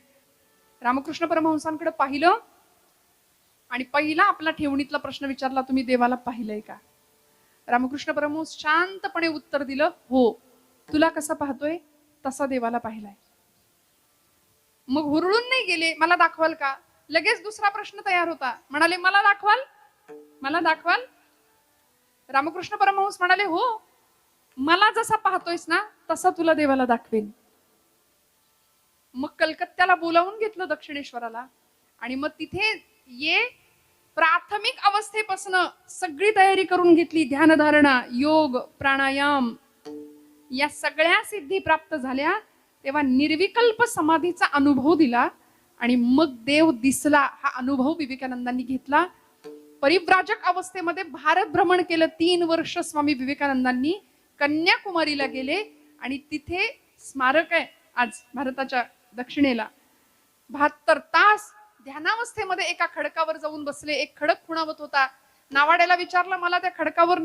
रामकृष्ण परमहंसांकडे पाहिलं आणि पहिला आपला ठेवणीतला प्रश्न विचारला, तुम्ही देवाला पाहिलंय का? रामकृष्ण परमहंस शांतपणे उत्तर दिलं, हो. तुला कसा पाहतोय तसा देवाला पाहिलाय. मग हुरळून नाही गेले, मला दाखवाल का? लगेच दुसरा प्रश्न तयार होता. म्हणाले, मला दाखवाल? मला दाखवाल? रामकृष्ण परमहंस म्हणाले, हो, मला जसा पाहतोयस ना तसा तुला देवाला दाखवेन. मग कलकत्त्याला बोलावून घेतलं दक्षिणेश्वराला आणि मग तिथे प्राथमिक अवस्थेपासून सगळी तयारी करून घेतली. ध्यानधारणा, योग, प्राणायाम या सगळ्या सिद्धी प्राप्त झाल्या. तेव्हा निर्विकल्प समाधीचा अनुभव दिला आणि मग देव दिसला. हा अनुभव विवेकानंदांनी घेतला. परिव्राजक अवस्थेमध्ये भारत भ्रमण केलं. 3 वर्ष स्वामी विवेकानंदांनी कन्याकुमारीला गेले आणि तिथे स्मारक आहे आज भारताच्या दक्षिणेला. 72 तास ध्यानावस्थेमध्ये एका खडकावर जाऊन बसले. एक खडक खुणावत होता. नावाड्याला विचारलं, मला त्या खडकावर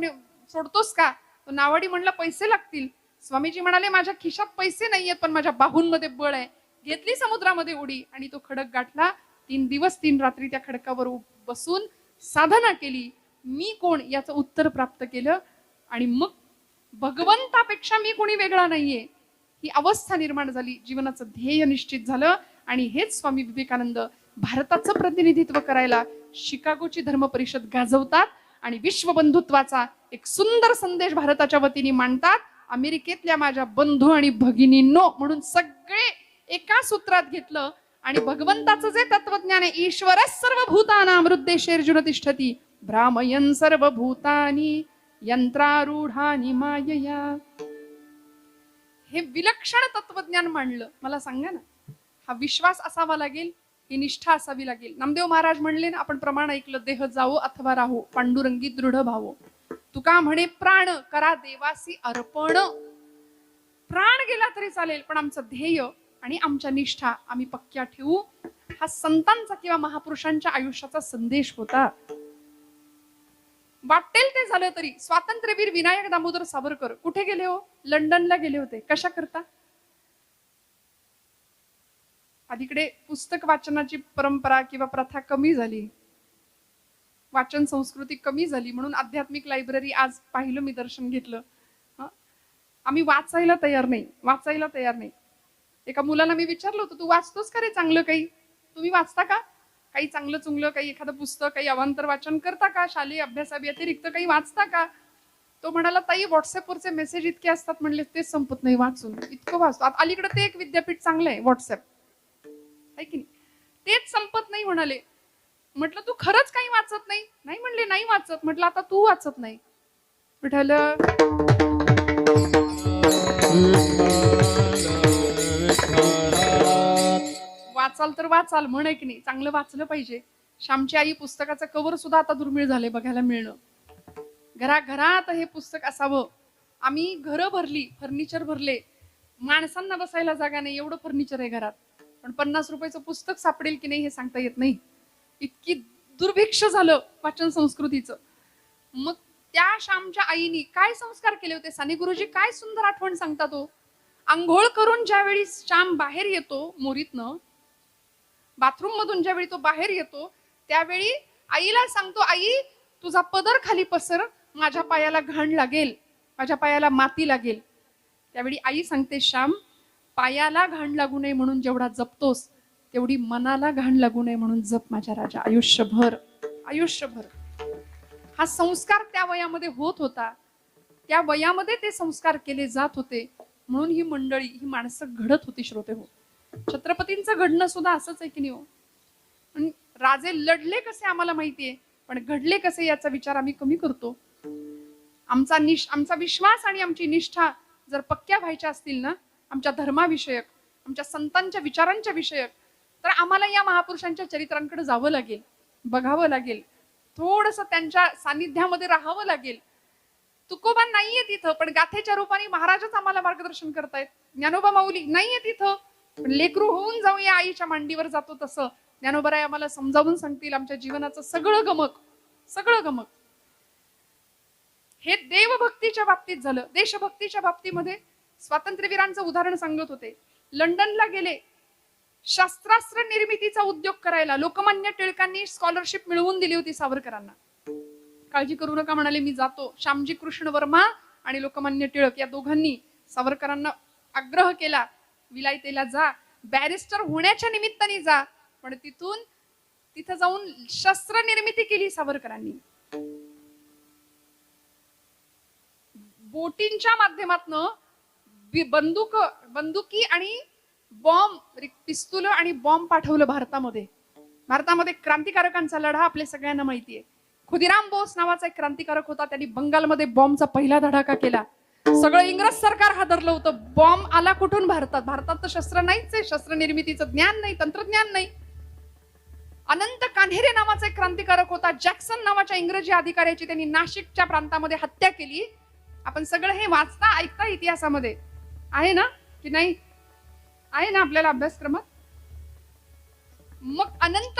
सोडतोस का? तो नावाडी म्हणला, पैसे लागतील. स्वामीजी म्हणाले, माझ्या खिशात पैसे नाहीयेत पण माझ्या बाहूंमध्ये बळ आहे. घेतली समुद्रामध्ये उडी आणि तो खडक गाठला. 3 दिवस 3 रात्री त्या खडकावर बसून साधना केली. मी कोण याचं उत्तर प्राप्त केलं आणि मग भगवंतापेक्षा मी कोणी वेगळा नाहीये ही अवस्था निर्माण झाली. जीवनाचं ध्येय निश्चित झालं आणि हेच स्वामी विवेकानंद भारताचं प्रतिनिधित्व करायला शिकागोची धर्म परिषद गाजवतात आणि विश्वबंधुत्वाचा एक सुंदर संदेश भारताच्या वतीने मांडतात. अमेरिकेतल्या माझ्या बंधू आणि भगिनींनो म्हणून सगळे एका सूत्रात घेतलं आणि भगवंताचं जे तत्वज्ञान आहे, ईश्वर सर्वभूतानां हृद्देशेर्जुन तिष्ठति भ्रामयन् सर्वभूतानि यंत्रारूढानि मायया, हे विलक्षण तत्वज्ञान मांडलं. मला सांगा ना, हा विश्वास असावा लागेल, ही निष्ठा असावी लागेल. नामदेव महाराज म्हणले ना, आपण प्रमाण ऐकलं, देह जावो अथवा राहो पांडुरंगी दृढ भावो. तुका म्हणे प्राण करा देवासी अर्पण. प्राण गेला तरी चालेल पण आमचं ध्येय आणि आमच्या निष्ठा आम्ही पक्क्या ठेवू. हा संतांचा किंवा महापुरुषांच्या आयुष्याचा संदेश होता. वाटेल ते झालं तरी स्वातंत्र्यवीर विनायक दामोदर सावरकर कुठे गेले हो? लंडनला गेले होते. कशा करता? अलीकडे पुस्तक वाचनाची परंपरा किंवा प्रथा कमी झाली, वाचन संस्कृती कमी झाली म्हणून आध्यात्मिक लायब्ररी आज पाहिलं मी, दर्शन घेतलं. आम्ही वाचायला तयार नाही. एका मुलाला मी विचारलं होतं, तू वाचतोस का रे चांगलं काही? तुम्ही वाचता का काही चांगलं चुंगलं, काही एखादं पुस्तक, काही अवांतर वाचन करता का? शालेय अभ्यासाव्यतिरिक्त काही वाचता का? तो म्हणाला, ताई व्हॉट्सअपवरचे मेसेज इतके असतात, म्हणले तेच संपत नाही वाचून. इतकं वाचतो. अलीकडे ते एक विद्यापीठ चांगलं आहे व्हॉट्सअप, आहे की नाही? तेच संपत नाही म्हणाले. म्हटलं तू खरंच काही वाचत नाही? नाही म्हणले, नाही वाचत. म्हटलं आता तू वाचत नाही. विठ्ठल वाचाल तर वाचाल, म्हण आहे की नाही? चांगलं वाचलं पाहिजे. श्यामची आई पुस्तकाचं कव्हर सुद्धा आता दुर्मिळ झाले बघायला मिळणं. घराघरात हे पुस्तक असावं. आम्ही घरं भरली, फर्निचर भरले, माणसांना बसायला जागा नाही, एवढं फर्निचर आहे घरात. पण 50 रुपयाचं पुस्तक सापडेल की नाही हे सांगता येत नाही. इतकी दुर्भिक्ष झालं वाचन संस्कृतीचं. मग त्या श्यामच्या आईनी काय संस्कार केले होते? साने गुरुजी काय सुंदर आठवण सांगतात. तो आंघोळ करून ज्यावेळी श्याम बाहेर येतो मोरीतनं, बाथरूम मधून ज्यावेळी तो बाहेर येतो त्यावेळी आईला सांगतो, आई तुझा पदर खाली पसर, माझ्या पायाला घाण लागेल, माझ्या पायाला माती लागेल. त्यावेळी आई सांगते, श्याम पायाला घाण लागू नये म्हणून जेवढा जपतोस तेवढी मनाला घाण लागू नये म्हणून जप माझ्या राजा, आयुष्यभर. हा संस्कार त्या वयामध्ये होत होता. त्या वयामध्ये ते संस्कार केले जात होते म्हणून ही मंडळी, ही माणसं घडत होती. श्रोते हो, छत्रपतींचं घडणं सुद्धा असंच आहे की नाही? राजे लढले कसे आम्हाला माहितीये, पण घडले कसे याचा विचार आम्ही कमी करतो. आमचा विश्वास आणि आमची निष्ठा जर पक्क्या व्हायच्या असतील ना, आमच्या धर्माविषयक, आमच्या संतांच्या विचारांच्या विषयक, तर आम्हाला या महापुरुषांच्या चरित्रांकडे जावं लागेल, बघावं लागेल, थोडस त्यांच्या सानिध्यामध्ये राहावं लागेल. तुकोबा नाहीये तिथं पण गाथेच्या रूपाने महाराजच आम्हाला मार्गदर्शन करतायत. ज्ञानोबा माऊली नाहीये तिथं पण लेकरू होऊन जाऊया आईच्या मांडीवर जातो तसं ज्ञानोबराय आम्हाला समजावून सांगतील. आमच्या जीवनाचं सगळं गमक, सगळं गमक. हे देवभक्तीच्या बाबतीत झालं. देशभक्तीच्या बाबतीमध्ये स्वातंत्र्यवीरांचं उदाहरण सांगत होते. लंडनला गेले शस्त्रास्त्र निर्मितीचा उद्योग करायला. लोकमान्य टिळकांनी स्कॉलरशिप मिळवून दिली होती सावरकरांना. काळजी करू नका म्हणाले, मी जातो. श्यामजी कृष्ण वर्मा आणि लोकमान्य टिळक या दोघांनी सावरकरांना आग्रह केला, विलायतेला जा, बॅरिस्टर होण्याच्या निमित्ताने जा. पण तिथं जाऊन शस्त्र निर्मिती केली सावरकरांनी. बोटींच्या माध्यमातून बंदुकी आणि बॉम्ब, पिस्तूल आणि बॉम्ब पाठवलं भारतामध्ये. भारतामध्ये क्रांतिकारकांचा लढा आपल्या सगळ्यांना माहिती आहे. खुदिराम बोस नावाचा एक क्रांतिकारक होता, त्यांनी बंगालमध्ये बॉम्बचा पहिला धडाका केला. सगळं इंग्रज सरकार हादरलं होतं. बॉम्ब आला कुठून? भारतात तर शस्त्र नाहीच आहे, शस्त्र निर्मितीचं ज्ञान नाही, तंत्रज्ञान नाही. अनंत कान्हेरे नावाचा एक क्रांतिकारक होता, जॅक्सन नावाच्या इंग्रजी अधिकाऱ्याची त्यांनी नाशिकच्या प्रांतामध्ये हत्या केली. आपण सगळं हे वाचता ऐकता इतिहासामध्ये आहे ना की नाही? आहे ना आपल्याला अभ्यासक्रमात. मग अनंत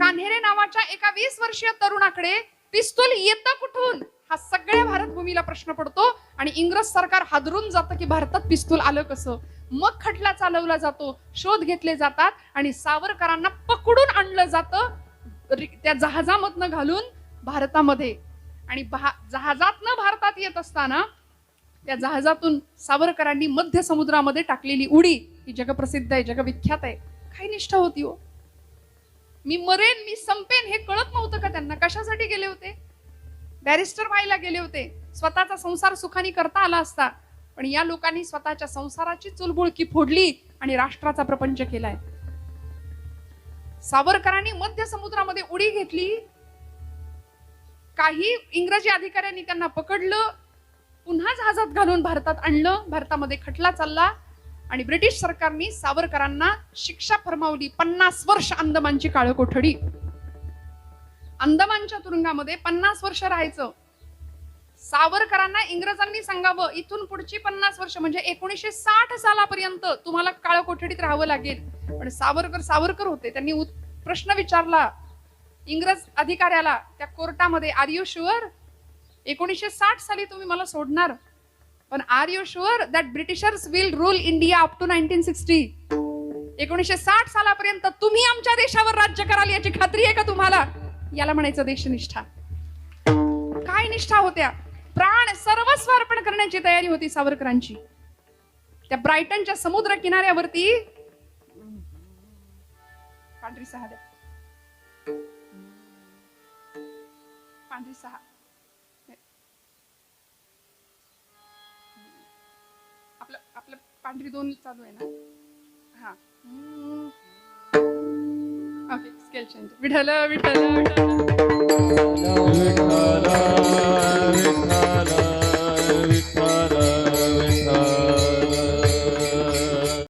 कान्हेरे नावाच्या एका 20 वर्षीय तरुणाकडे पिस्तूल येतं कुठून, हा सगळ्या भारतभूमीला प्रश्न पडतो. आणि इंग्रज सरकार हादरून जातं की भारतात पिस्तूल आलं कसं. मग खटला चालवला जातो, शोध घेतले जातात आणि सावरकरांना पकडून आणलं जातं त्या जहाजामधनं घालून भारतामध्ये. आणि जहाजातनं भारतात येत असताना त्या जहाजातून सावरकरांनी मध्य समुद्रामध्ये टाकलेली उडी ही जगप्रसिद्ध आहे, जगविख्यात आहे. काही निष्ठा होती हो. मी मरेन, मी संपेन हे कळत नव्हतं का त्यांना? कशासाठी गेले होते? बॅरिस्टर व्हायला गेले होते. स्वतःचा संसार सुखाने करता आला असता, पण या लोकांनी स्वतःच्या संसाराची चुलबुळकी फोडली आणि राष्ट्राचा प्रपंच केलाय. सावरकरांनी मध्य समुद्रामध्ये उडी घेतली. काही इंग्रजी अधिकाऱ्यांनी त्यांना पकडलं, पुन्हा जहाजात घालून भारतात आणलं. भारतामध्ये खटला चालला आणि ब्रिटिश सरकारने सावरकरांना शिक्षा फरमावली. 50 वर्ष अंदमानची काळ कोठडी. अंदमानच्या तुरुंगामध्ये 50 वर्ष राहायचं. सावरकरांना इंग्रजांनी सांगावं, इथून पुढची 50 वर्ष म्हणजे 1960 सालापर्यंत तुम्हाला काळ कोठडीत राहावं लागेल. पण सावरकर होते. त्यांनी प्रश्न विचारला इंग्रज अधिकाऱ्याला त्या कोर्टामध्ये, आर यू शुअर 1960 साली तुम्ही मला सोडणार, पण are you sure that Britishers will rule India up to 1960? 1960 सालापर्यंत तुम्ही आमच्या देशावर राज्य कराल याची खात्री आहे का तुम्हाला? याला म्हणायचं देशनिष्ठा. काय निष्ठा होत्या? प्राण सर्वस्व अर्पण करण्याची तयारी होती सावरकरांची. त्या ब्रायटनच्या समुद्र किनाऱ्यावरती पांढरी सहा द्या, पांढरी सहा. आपलं पांढरी 2 चालू आहे ना? हा, okay. Scale change. Vitthal Vitthal Vitthal. Vitthal